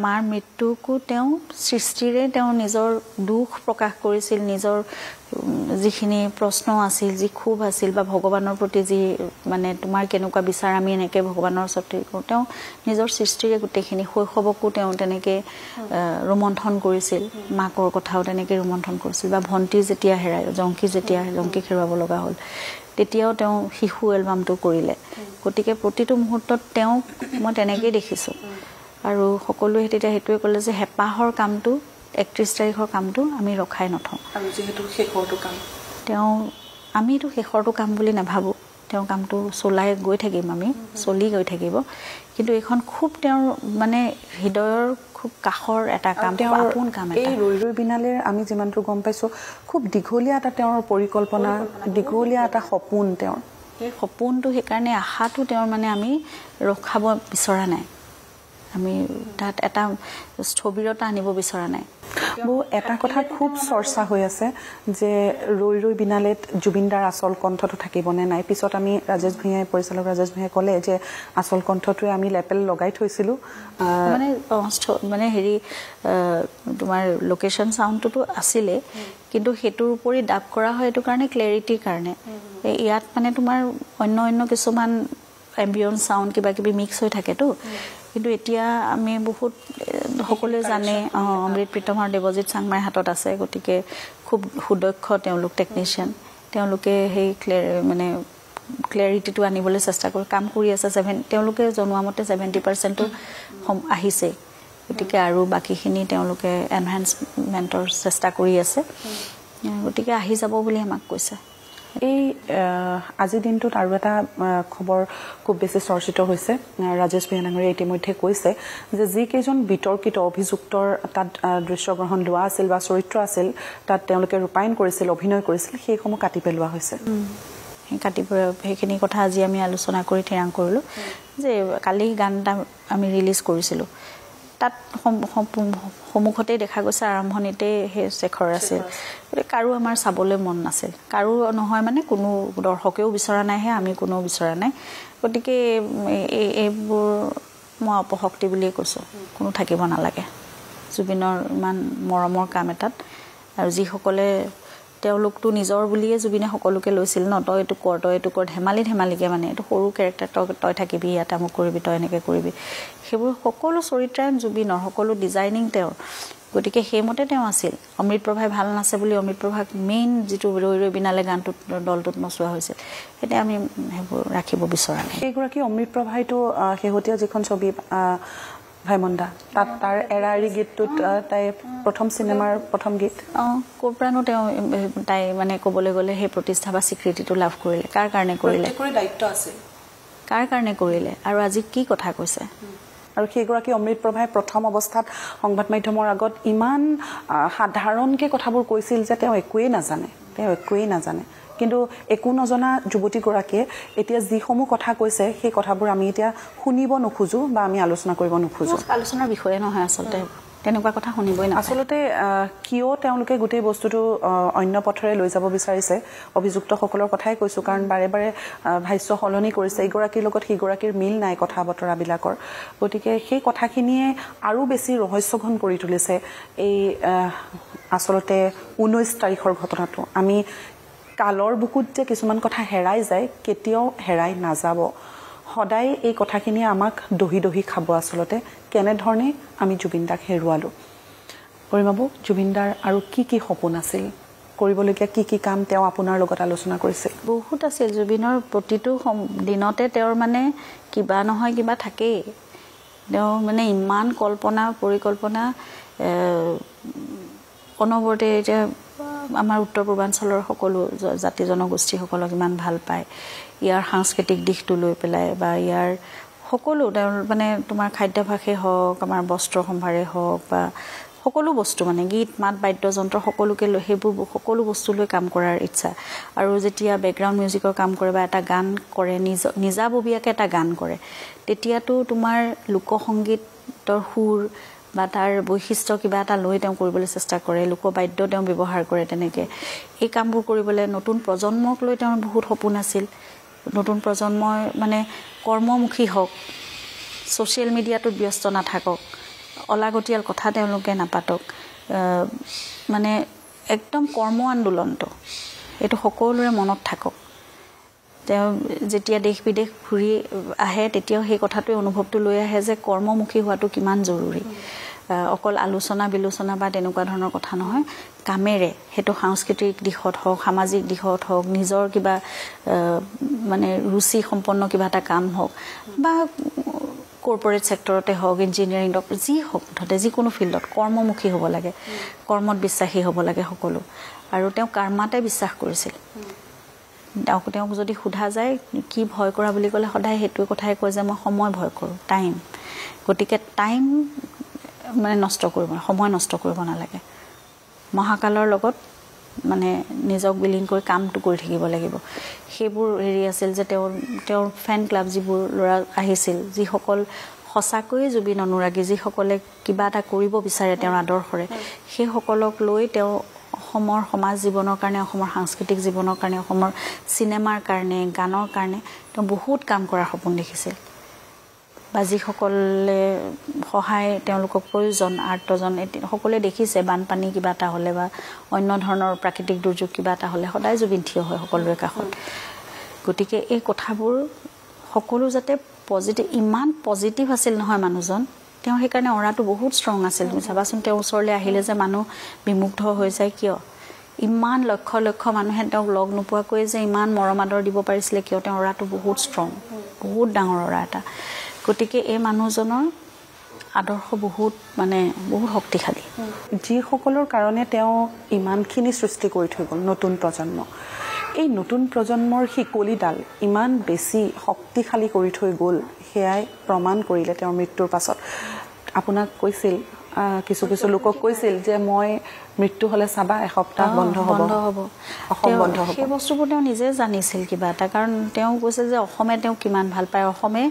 মাৰ মৃত্যুকো তেওঁ সৃষ্টিৰে তেওঁ নিজৰ দুখ প্ৰকাশ কৰিছিল নিজৰ যিখিনি প্ৰশ্ন আছিল যি ক্ষোভ আছিল বা ভগৱানৰ প্ৰতি যি মানে তোমাৰ কেনেকুৱা বিচাৰ আমি এনেকৈ ভগৱানৰ ওচৰত তেওঁ নিজৰ সৃষ্টিৰে গোটেইখিনি শৈশৱকো তেওঁ তেনেকৈ ৰোমন্থন কৰিছিল মাকৰ কথাও তেনেকৈ ৰোমন্থন কৰিছিল বা ভণ্টি যেতিয়া হেৰাই জংকীক হেৰুৱাব লগা হ'ল তেতিয়াও তেওঁ শিশু এলবামটো কৰিলে গতিকে প্ৰতিটো মুহূৰ্তত তেওঁক মই তেনেকৈয়ে দেখিছোঁ আৰু সকলোৱে তেতিয়া সেইটোৱে ক'লে যে হেঁপাহৰ কামটো 31 তাৰিখৰ কামটো আমি ৰখাই নথওঁ আৰু যিহেতু শেষৰটো কাম তেওঁ আমিতো শেষৰটো কাম বুলি নাভাবোঁ তেওঁ কামটো চলাই গৈ থাকিম আমি চলি গৈ থাকিব কিন্তু এইখন খুব তেওঁৰ মানে হৃদয়ৰ খুব কাষৰ এটা কাম আপোন কাম এই ৰৈ ৰৈ বিনালেৰ আমি যিমানটো গম পাইছোঁ খুব দীঘলীয়া এটা তেওঁৰ পৰিকল্পনা দীঘলীয়া এটা সপোন তেওঁৰ সেই সপোনটো সেইকাৰণে আশাটো তেওঁৰ মানে আমি ৰখাব বিচৰা নাই আমি তাত এটা স্থবিৰতা আনিব বিচৰা নাই এটা কথা খুব চৰ্চা হৈ আছে যে ৰৈ ৰৈ বিনালেত জুবিনদাৰ আচল কণ্ঠটো থাকিবনে নাই পিছত আমি পৰিচালক ৰাজেশ ভূঞাই ক'লে যে আচল কণ্ঠটোৱে আমি লেপেল লগাই থৈছিলোঁ মানে হেৰি তোমাৰ লোকেশ্যন চাউণ্ডটোতো আছিলে কিন্তু সেইটোৰ উপৰি ডাব কৰা হয় এইটো কাৰণে ক্লেৰিটিৰ কাৰণে ইয়াত মানে তোমাৰ অন্য কিছুমান এম্বিয়ন চাউণ্ড কিবা কিবি মিক্স হৈ থাকেতো কিন্তু এতিয়া আমি বহুত সকলোৱে জানে অমৃত প্ৰীতম আৰু দেৱজিৎ চাংমাৰ হাতত আছে গতিকে খুব সুদক্ষ তেওঁলোক টেকনিচিয়ান তেওঁলোকে সেই ক্লেৰিটিটো আনিবলৈ চেষ্টা কৰি কাম কৰি আছে তেওঁলোকে জনোৱা মতে 70%টো আহিছে গতিকে আৰু বাকীখিনি তেওঁলোকে এনহেঞ্চমেণ্টৰ চেষ্টা কৰি আছে গতিকে আহি যাব বুলি আমাক কৈছে এই আজিৰ দিনটোত আৰু এটা খবৰ খুব বেছি চৰ্চিত হৈছে ৰাজেশ ভূঞাই ইতিমধ্যে কৈছে যে যিকেইজন বিতৰ্কিত অভিযুক্তৰ তাত দৃশ্যগ্ৰহণ লোৱা আছিল বা চৰিত্ৰ আছিল তাত তেওঁলোকে ৰূপায়ণ কৰিছিল অভিনয় কৰিছিল সেইসমূহ কাটি পেলোৱা হৈছে সেইখিনি কথা আজি আমি আলোচনা কৰি থিৰাং কৰিলোঁ যে কালি গান এটা আমি ৰিলিজ কৰিছিলোঁ তাত সন্মুখতেই দেখা গৈছে আৰম্ভণিতেই সেই শেখৰ আছিল কাৰো আমাৰ চাবলৈ মন নাছিল কাৰো নহয় মানে কোনো দৰ্শকেও বিচৰা নাইহে আমি কোনেও বিচৰা নাই গতিকে এইবোৰ মই অপশক্তি বুলিয়ে কৈছোঁ কোনো থাকিব নালাগে জুবিনৰ ইমান মৰমৰ কাম এটাত আৰু যিসকলে তেওঁলোকতো নিজৰ বুলিয়ে জুবিনে সকলোকে লৈছিল ন তই এইটো কৰ ধেমালিকে মানে এইটো সৰু কেৰেক্টাৰ তই থাকিবি ইয়াত আমুক কৰিবি তই এনেকৈ কৰিবি সেইবোৰ সকলো চৰিত্ৰায়ন জুবিনৰ সকলো ডিজাইনিং তেওঁৰ গতিকে সেইমতে তেওঁ আছিল অমৃত প্ৰভাই ভাল নাচে বুলি অমৃত প্ৰভাক মেইন যিটো ৰৈ ৰৈ বিনালে গানটোত দলটোত নচোৱা হৈছিল এতিয়া আমি সেইবোৰ ৰাখিব বিচৰা নাই সেইগৰাকী অমৃত প্ৰভাইতো শেহতীয়া যিখন ছবি ভাইমন্দা তাত তাৰ এৰা এৰি গীতটোত তাই প্ৰথম চিনেমাৰ প্ৰথম গীত ক'ৰ পৰানো তেওঁ তাই মানে ক'বলৈ গ'লে সেই প্ৰতিষ্ঠা বা স্বীকৃতিটো লাভ কৰিলে কাৰ কাৰণে কৰিলে দায়িত্ব আছে কাৰ কাৰণে কৰিলে আৰু আজি কি কথা কৈছে আৰু সেইগৰাকী অমৃত প্ৰভাই প্ৰথম অৱস্থাত সংবাদ মাধ্যমৰ আগত ইমান সাধাৰণকৈ কথাবোৰ কৈছিল যে তেওঁ একোৱেই নাজানে কিন্তু একো নজনা যুৱতীগৰাকীয়ে এতিয়া যিসমূহ কথা কৈছে সেই কথাবোৰ আমি এতিয়া শুনিব নোখোজো বা আমি আলোচনা কৰিব নোখোজো আলোচনাৰ বিষয়ে নহয় আচলতে তেনেকুৱা কথা শুনিবই না আচলতে কিয় তেওঁলোকে গোটেই বস্তুটো অন্য পথৰে লৈ যাব বিচাৰিছে অভিযুক্তসকলৰ কথাই কৈছো কাৰণ বাৰে বাৰে ভাষ্য সলনি কৰিছে এগৰাকীৰ লগত সিগৰাকীৰ মিল নাই কথা বতৰাবিলাকৰ গতিকে সেই কথাখিনিয়ে আৰু বেছি ৰহস্যঘন কৰি তুলিছে এই আচলতে 19 তাৰিখৰ ঘটনাটো আমি কালৰ বুকুত যে কিছুমান কথা হেৰাই যায় কেতিয়াও হেৰাই নাযাব সদায় এই কথাখিনিয়ে আমাক দহি দহি খাব আচলতে কেনেধৰণে আমি জুবিনদাক হেৰুৱালো পৰিমাবু জুবিনদাৰ আৰু কি সপোন আছিল কৰিবলগীয়া কি কাম তেওঁ আপোনাৰ লগত আলোচনা কৰিছিল বহুত আছিল জুবিনৰ প্ৰতিটো দিনতে তেওঁৰ মানে কিবা নহয় কিবা থাকেই তেওঁ মানে ইমান কল্পনা পৰিকল্পনা অনবৰতে এতিয়া আমাৰ উত্তৰ পূৰ্বাঞ্চলৰ সকলো জাতি জনগোষ্ঠীসকলক ইমান ভাল পায় ইয়াৰ সাংস্কৃতিক দিশটো লৈ পেলাই বা ইয়াৰ সকলো তেওঁৰ মানে তোমাৰ খাদ্যাভাসেই হওক আমাৰ বস্ত্ৰ সম্ভাৰেই হওক বা সকলো বস্তু মানে গীত মাত বাদ্যযন্ত্ৰ সকলোকে লৈ সেইবোৰ সকলো বস্তু লৈ কাম কৰাৰ ইচ্ছা আৰু যেতিয়া বেকগ্ৰাউণ্ড মিউজিকৰ কাম কৰে বা এটা গান কৰে নিজাববীয়াকৈ এটা গান কৰে তেতিয়াতো তোমাৰ লোকসংগীতৰ সুৰ বা তাৰ বৈশিষ্ট্য কিবা এটা লৈ তেওঁ কৰিবলৈ চেষ্টা কৰে লোকবাদ্য তেওঁ ব্যৱহাৰ কৰে তেনেকৈ এই কামবোৰ কৰিবলৈ নতুন প্ৰজন্মক লৈ তেওঁৰ বহুত সপোন আছিল নতুন প্ৰজন্মই মানে কৰ্মমুখী হওক ছ'চিয়েল মিডিয়াটোত ব্যস্ত নাথাকক অলাগতিয়াল কথা তেওঁলোকে নাপাতক মানে একদম কৰ্ম আন্দোলনটো এইটো সকলোৰে মনত থাকক তেওঁ যেতিয়া দেশ বিদেশ ঘূৰি আহে তেতিয়াও সেই কথাটোৱে অনুভৱটো লৈ আহে যে কৰ্মমুখী হোৱাটো কিমান জৰুৰী অকল আলোচনা বিলোচনা বা তেনেকুৱা ধৰণৰ কথা নহয় কামেৰে সেইটো সাংস্কৃতিক দিশত হওক সামাজিক দিশত হওক নিজৰ কিবা মানে ৰুচি সম্পন্ন কিবা এটা কাম হওক বা কৰ্পৰেট ছেক্টৰতে হওক ইঞ্জিনিয়াৰিং যি হওক মুঠতে যিকোনো ফিল্ডত কৰ্মমুখী হ'ব লাগে কৰ্মত বিশ্বাসী হ'ব লাগে সকলো আৰু তেওঁ কৰ্মাতে বিশ্বাস কৰিছিল তেওঁক যদি সোধা যায় কি ভয় কৰা বুলি ক'লে সদায় সেইটো কথাই কয় যে মই সময় ভয় কৰোঁ টাইম গতিকে টাইম মানে নষ্ট কৰিব সময় নষ্ট কৰিব নালাগে মহাকালৰ লগত মানে নিজক বিলীন কৰি কামটো কৰি থাকিব লাগিব সেইবোৰ হেৰি আছিল যে তেওঁৰ ফেন ক্লাব যিবোৰ ল'ৰা আহিছিল যিসকল সঁচাকৈয়ে জুবিন অনুৰাগী যিসকলে কিবা এটা কৰিব বিচাৰে তেওঁৰ আদৰ্শৰে সেইসকলক লৈ তেওঁ অসমৰ সমাজ জীৱনৰ কাৰণে অসমৰ সাংস্কৃতিক জীৱনৰ কাৰণে অসমৰ চিনেমাৰ কাৰণে গানৰ কাৰণে তেওঁ বহুত কাম কৰাৰ সপোন দেখিছিল বা যিসকলে সহায় তেওঁলোকক প্ৰয়োজন আৰ্তজন সকলোৱে দেখিছে বানপানী কিবা এটা হ'লে বা অন্য ধৰণৰ প্ৰাকৃতিক দুৰ্যোগ কিবা এটা হ'লে সদায় জুবিন থিয় হয় সকলোৰে কাষত গতিকে এই কথাবোৰ সকলো যাতে ইমান পজিটিভ আছিল নহয় মানুহজন তেওঁ সেইকাৰণে অৰাটো বহুত ষ্ট্ৰং আছিল তুমি চাবাচোন তেওঁ ওচৰলৈ আহিলে যে মানুহ বিমুগ্ধ হৈ যায় কিয় ইমান লক্ষ লক্ষ মানুহে তেওঁক লগ নোপোৱাকৈ যে ইমান মৰম আদৰ দিব পাৰিছিলে কিয় তেওঁৰ অৰাটো বহুত ষ্ট্ৰং বহুত ডাঙৰ অৰা এটা গতিকে এই মানুহজনৰ আদৰ্শ বহুত মানে বহুত শক্তিশালী যিসকলৰ কাৰণে তেওঁ ইমানখিনি সৃষ্টি কৰি থৈ গ'ল নতুন প্ৰজন্ম এই নতুন প্ৰজন্মৰ শিকলিডাল ইমান বেছি শক্তিশালী কৰি থৈ গ'ল সেয়াই প্ৰমাণ কৰিলে তেওঁৰ মৃত্যুৰ পাছত আপোনাক কৈছিল কিছু লোকক কৈছিল যে মই মৃত্যু হ'লে চাবা এসপ্তাহ বন্ধ হ'ব অসম বন্ধ হ'ব সেই বস্তুবোৰ তেওঁ নিজে জানিছিল কিবা এটা কাৰণ তেওঁ কৈছে যে অসমে তেওঁ কিমান ভাল পায় অসমে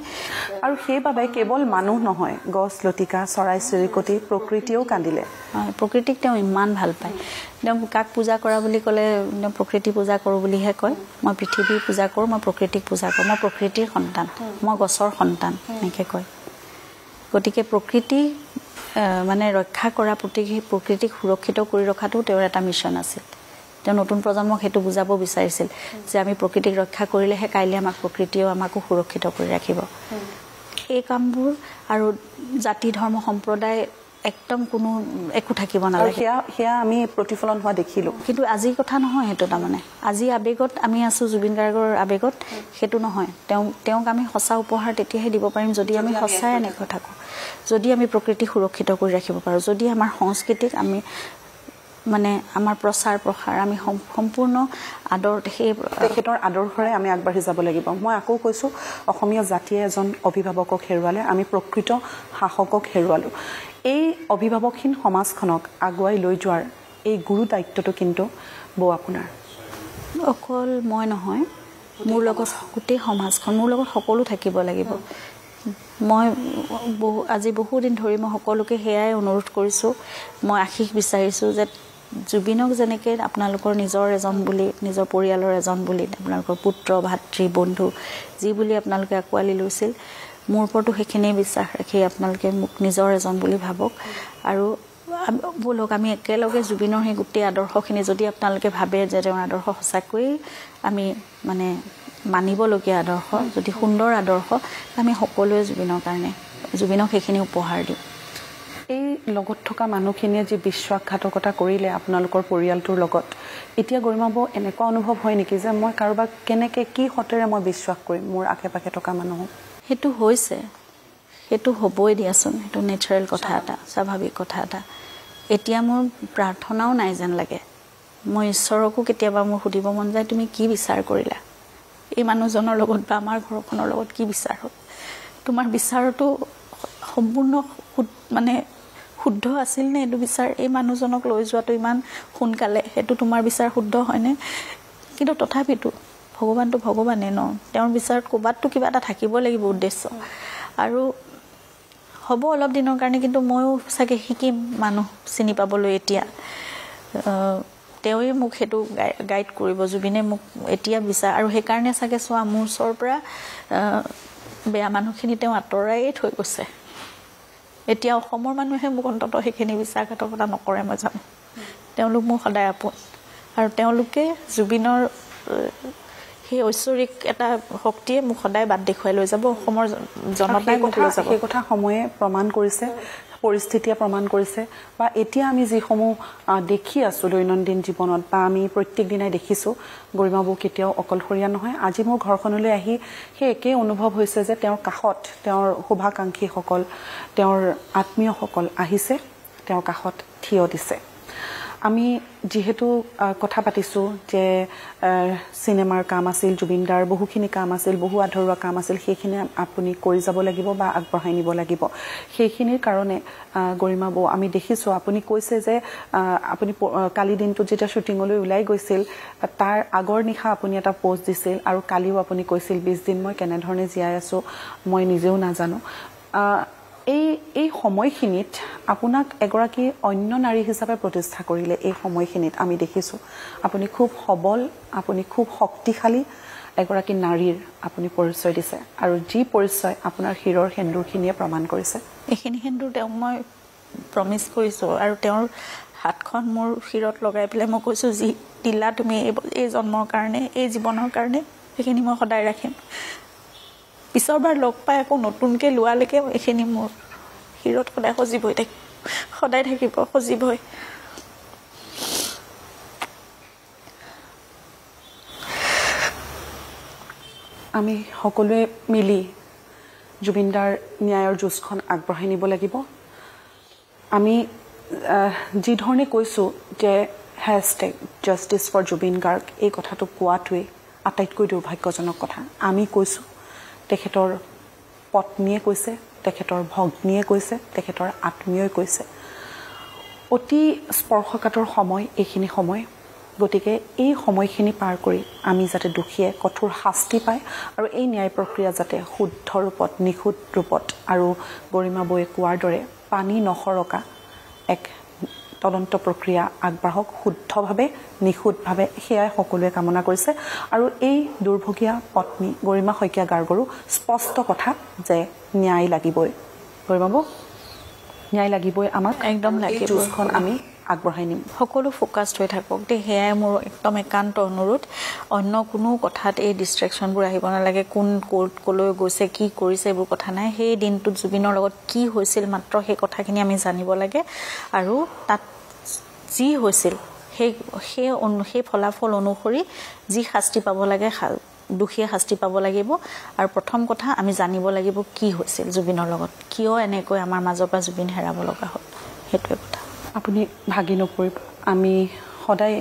আৰু সেইবাবে কেৱল মানুহ নহয় গছ লতিকা চৰাই চিৰিকটি প্ৰকৃতিয়েও কান্দিলে প্ৰকৃতিক তেওঁ ইমান ভাল পায় তেওঁ কাক পূজা কৰা বুলি ক'লে তেওঁ প্ৰকৃতি পূজা কৰোঁ বুলিহে কয় মই পৃথিৱী পূজা কৰোঁ মই প্ৰকৃতিক পূজা কৰোঁ মই প্ৰকৃতিৰ সন্তান মই গছৰ সন্তান এনেকৈ কয় গতিকে প্ৰকৃতি মানে ৰক্ষা কৰা প্ৰকৃতিক সুৰক্ষিত কৰি ৰখাটো তেওঁৰ এটা মিছন আছিল তেওঁ নতুন প্ৰজন্মক সেইটো বুজাব বিচাৰিছিল যে আমি প্ৰকৃতিক ৰক্ষা কৰিলেহে কাইলৈ আমাক প্ৰকৃতিয়েও আমাকো সুৰক্ষিত কৰি ৰাখিব এই কামবোৰ আৰু জাতি ধৰ্ম সম্প্ৰদায় একদম কোনো একো থাকিব নালাগে সেয়া আমি প্ৰতিফলন হোৱা দেখিলোঁ কিন্তু আজিৰ কথা নহয় সেইটো তাৰমানে আজি আৱেগত আমি আছোঁ জুবিন গাৰ্গৰ আৱেগত সেইটো নহয় তেওঁক আমি সঁচা উপহাৰ তেতিয়াহে দিব পাৰিম যদি আমি সঁচাই এনেকৈ থাকোঁ যদি আমি প্ৰকৃতি সুৰক্ষিত কৰি ৰাখিব পাৰোঁ যদি আমাৰ সংস্কৃতিক আমি মানে আমাৰ প্ৰচাৰ প্ৰসাৰ আমি সম্পূৰ্ণ আদৰ তেখেতৰ আদৰ্শৰে আমি আগবাঢ়ি যাব লাগিব মই আকৌ কৈছোঁ অসমীয়া জাতিয়ে এজন অভিভাৱকক হেৰুৱালে আমি প্ৰকৃত শাসকক হেৰুৱালোঁ এই অভিভাৱকহীন সমাজখনক আগুৱাই লৈ যোৱাৰ এই গুৰু দায়িত্বটো কিন্তু বৌ আপোনাৰ অকল মই নহয়, মোৰ লগত গোটেই সমাজখন, মোৰ লগত সকলো থাকিব লাগিব। মই আজি বহুদিন ধৰি মই সকলোকে সেয়াই অনুৰোধ কৰিছোঁ, মই আশীষ বিচাৰিছোঁ যে জুবিনক যেনেকৈ আপোনালোকৰ নিজৰ এজন বুলি, নিজৰ পৰিয়ালৰ এজন বুলি, আপোনালোকৰ পুত্ৰ, ভাতৃ, বন্ধু যি বুলি আপোনালোকে আঁকোৱালি লৈছিল, মোৰ ওপৰতো সেইখিনিয়ে বিশ্বাস ৰাখি আপোনালোকে মোক নিজৰ এজন বুলি ভাবক। আৰু ব'লক আমি একেলগে জুবিনৰ সেই গোটেই আদৰ্শখিনি যদি আপোনালোকে ভাবে যে তেওঁৰ আদৰ্শ সঁচাকৈয়ে আমি মানে মানিবলগীয়া আদৰ্শ, যদি সুন্দৰ আদৰ্শ, আমি সকলোৱে জুবিনৰ কাৰণে জুবিনক সেইখিনি উপহাৰ দিওঁ। এই লগত থকা মানুহখিনিয়ে যি বিশ্বাসঘাতকতা কৰিলে আপোনালোকৰ পৰিয়ালটোৰ লগত, এতিয়া গৰিমা বৌ এনেকুৱা অনুভৱ হয় নেকি যে মই কাৰোবাক কেনেকৈ কি সতেৰে মই বিশ্বাস কৰিম মোৰ আশে পাশে থকা মানুহক? সেইটো হৈছে, সেইটো হ'বই দিয়াচোন, সেইটো নেচাৰেল কথা এটা, স্বাভাৱিক কথা এটা। এতিয়া মোৰ প্ৰাৰ্থনাও নাই যেন লাগে। মই ঈশ্বৰকো কেতিয়াবা মোৰ সুধিব মন যায়, তুমি কি বিচাৰ কৰিলা এই মানুহজনৰ লগত বা আমাৰ ঘৰখনৰ লগত, কি বিচাৰ হ'ল? তোমাৰ বিচাৰটো সম্পূৰ্ণ মানে শুদ্ধ আছিল নে এইটো বিচাৰ? এই মানুহজনক লৈ যোৱাটো ইমান সোনকালে, সেইটো তোমাৰ বিচাৰ শুদ্ধ হয়নে? কিন্তু তথাপিতো ভগৱানটো ভগৱানে ন, তেওঁৰ বিচাৰত ক'ৰবাততো কিবা এটা থাকিব লাগিব উদ্দেশ্য। আৰু হ'ব অলপ দিনৰ কাৰণে, কিন্তু ময়ো চাগে শিকিম মানুহ চিনি পাবলৈ। এতিয়া তেওঁৱে মোক সেইটো গাইড কৰিব, জুবিনে মোক এতিয়া বিচাৰ। আৰু সেইকাৰণে চাগে চোৱা, মোৰ ওচৰৰ পৰা বেয়া মানুহখিনি তেওঁ আঁতৰাইয়ে থৈ গৈছে। এতিয়া অসমৰ মানুহে মোক অন্ততঃ সেইখিনি বিশ্বাসঘাতকতা নকৰে, মই জানো। তেওঁলোক মোক সদায় আপোন, আৰু তেওঁলোকে জুবিনৰ সেই ঐশ্বৰিক এটা শক্তিয়ে মোক সদায় বাট দেখুৱাই লৈ যাব, অসমৰ জনতাই মোক লৈ যাব। সেই কথা সময়ে প্ৰমাণ কৰিছে, পৰিস্থিতিয়ে প্ৰমাণ কৰিছে, বা এতিয়া আমি যিসমূহ দেখি আছোঁ দৈনন্দিন জীৱনত, বা আমি প্ৰত্যেক দিনাই দেখিছোঁ, গৰিমা বৌ কেতিয়াও অকলশৰীয়া নহয়। আজি মোৰ ঘৰখনলৈ আহি সেই একেই অনুভৱ হৈছে যে তেওঁৰ কাষত তেওঁৰ শুভাকাংক্ষীসকল, তেওঁৰ আত্মীয়সকল আহিছে, তেওঁৰ কাষত থিয় দিছে। আমি যিহেতু কথা পাতিছোঁ যে চিনেমাৰ কাম আছিল, জুবিনদাৰ বহুখিনি কাম আছিল, বহু আধৰুৱা কাম আছিল, সেইখিনি আপুনি কৰি যাব লাগিব বা আগবঢ়াই নিব লাগিব। সেইখিনিৰ কাৰণে গৰিমা বৌ, আমি দেখিছোঁ আপুনি কৈছে যে আপুনি কালি দিনটোত যেতিয়া শ্বুটিঙলৈ ওলাই গৈছিল, তাৰ আগৰ নিশা আপুনি এটা পোষ্ট দিছিল, আৰু কালিও আপুনি কৈছিল 20 দিন মই কেনেধৰণে জীয়াই আছোঁ মই নিজেও নাজানো। এই সময়খিনিত আপোনাক এগৰাকী অন্য নাৰী হিচাপে প্ৰতিষ্ঠা কৰিলে। এই সময়খিনিত আমি দেখিছোঁ আপুনি খুব সবল, আপুনি খুব শক্তিশালী এগৰাকী নাৰীৰ আপুনি পৰিচয় দিছে, আৰু যি পৰিচয় আপোনাৰ শিৰৰ সেন্দুৰখিনিয়ে প্ৰমাণ কৰিছে। এইখিনি সেন্দুৰ তেওঁক মই প্ৰমিছ কৰিছোঁ, আৰু তেওঁৰ হাতখন মোৰ শিৰত লগাই পেলাই মই কৈছোঁ, যি দিলা তুমি এই জন্মৰ কাৰণে, এই জীৱনৰ কাৰণে, সেইখিনি মই সদায় ৰাখিম। পিছৰবাৰ লগ পাই আকৌ নতুনকৈ লোৱালৈকে এইখিনি মোৰ শিৰত সদায় সজীৱ হৈ থাকিব, সদায় থাকিব সজীৱ হৈ। আমি সকলোৱে মিলি জুবিনদাৰ ন্যায়ৰ যুঁজখন আগবঢ়াই নিব লাগিব। আমি যি ধৰণে কৈছোঁ যে #জাষ্টিছ ফৰ জুবিন গাৰ্গ, এই কথাটো কোৱাটোৱেই আটাইতকৈ দুৰ্ভাগ্যজনক কথা। আমি কৈছোঁ, তেখেতৰ পত্নীয়ে কৈছে, তেখেতৰ ভগ্নীয়ে কৈছে, তেখেতৰ আত্মীয়ই কৈছে। অতি স্পৰ্শকাতৰ সময় এইখিনি সময়। গতিকে এই সময়খিনি পাৰ কৰি আমি যাতে দোষীয়ে কঠোৰ শাস্তি পায়, আৰু এই ন্যায় প্ৰক্ৰিয়া যাতে শুদ্ধ ৰূপত, নিখুঁত ৰূপত, আৰু গৰিমা বৌয়ে কোৱাৰ দৰে পানী নসৰকা এক তদন্ত প্ৰক্ৰিয়া আগবাঢ়ক, শুদ্ধভাৱে, নিখুঁতভাৱে, সেয়াই সকলোৱে কামনা কৰিছে। আৰু এই দুৰ্ভগীয়া পত্নী গৰিমা শইকীয়া গাৰ্গৰো স্পষ্ট কথা যে ন্যায় লাগিবই। গৰিমা বৌ, ন্যায় লাগিবই আমাক, একদম লাগিব। যুঁজখন আমি আগবঢ়াই নিম। সকলো ফ'কাছড হৈ থাকক দেই, সেয়াই মোৰ একদম একান্ত অনুৰোধ। অন্য কোনো কথাত এই ডিষ্ট্ৰেকশ্যনবোৰ আহিব নালাগে। কোন ক'ত ক'লৈ গৈছে, কি কৰিছে, এইবোৰ কথা নাই। সেই দিনটোত জুবিনৰ লগত কি হৈছিল মাত্ৰ সেই কথাখিনি আমি জানিব লাগে, আৰু তাত যি হৈছিল সেই ফলাফল অনুসৰি যি শাস্তি পাব লাগে, দোষীয়ে শাস্তি পাব লাগিব। আৰু প্ৰথম কথা, আমি জানিব লাগিব কি হৈছিল জুবিনৰ লগত, কিয় এনেকৈ আমাৰ মাজৰ পৰা জুবিন হেৰাব লগা হ'ল, সেইটোৱে কথা। আপুনি ভাগি নপৰিব। আমি সদায়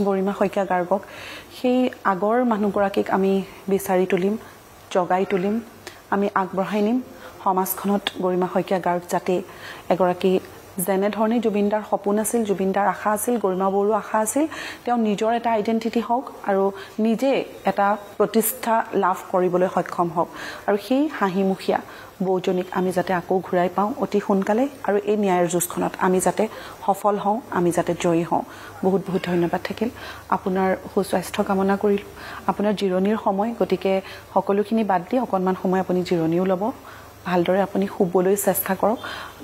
গৰিমা শইকীয়া গাৰ্গক, সেই আগৰ মানুহগৰাকীক আমি বিচাৰি তুলিম, জগাই তুলিম, আমি আগবঢ়াই নিম। সমাজখনত গৰিমা শইকীয়া গাৰ্গ যাতে এগৰাকী যেনেধৰণে জুবিনদাৰ সপোন আছিল, জুবিনদাৰ আশা আছিল, গৰিমা বড়ো আশা আছিল, তেওঁ নিজৰ এটা আইডেণ্টিটি হওক আৰু নিজে এটা প্ৰতিষ্ঠা লাভ কৰিবলৈ সক্ষম হওক আৰু সেই হাঁহিমুখীয়া বৌজনীক আমি যাতে আকৌ ঘূৰাই পাওঁ অতি সোনকালে আৰু এই ন্যায়ৰ যুঁজখনত আমি যাতে সফল হওঁ, আমি যাতে জয়ী হওঁ। বহুত বহুত ধন্যবাদ থাকিল। আপোনাৰ সুস্বাস্থ্য কামনা কৰিলোঁ। আপোনাৰ জিৰণিৰ সময়, গতিকে সকলোখিনি বাদ দি অকণমান সময় আপুনি জিৰণিও ল'ব। ভালদৰে আপুনি শুবলৈ চেষ্টা কৰক,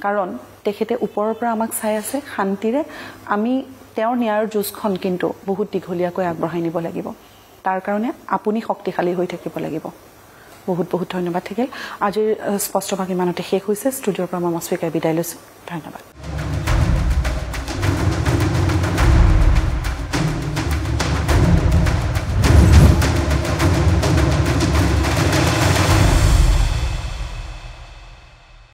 কাৰণ তেখেতে ওপৰৰ পৰা আমাক চাই আছে শান্তিৰে। আমি তেওঁৰ ন্যায়ৰ যুঁজখন কিন্তু বহুত দীঘলীয়াকৈ আগবঢ়াই নিব লাগিব। তাৰ কাৰণে আপুনি শক্তিশালী হৈ থাকিব লাগিব। বহুত বহুত ধন্যবাদ থাকিল। আজিৰ স্পষ্টভাগ ইমানতে শেষ হৈছে। ষ্টুডিঅ'ৰ পৰা মই মস্ফিকাই বিদায় লৈছোঁ। ধন্যবাদ।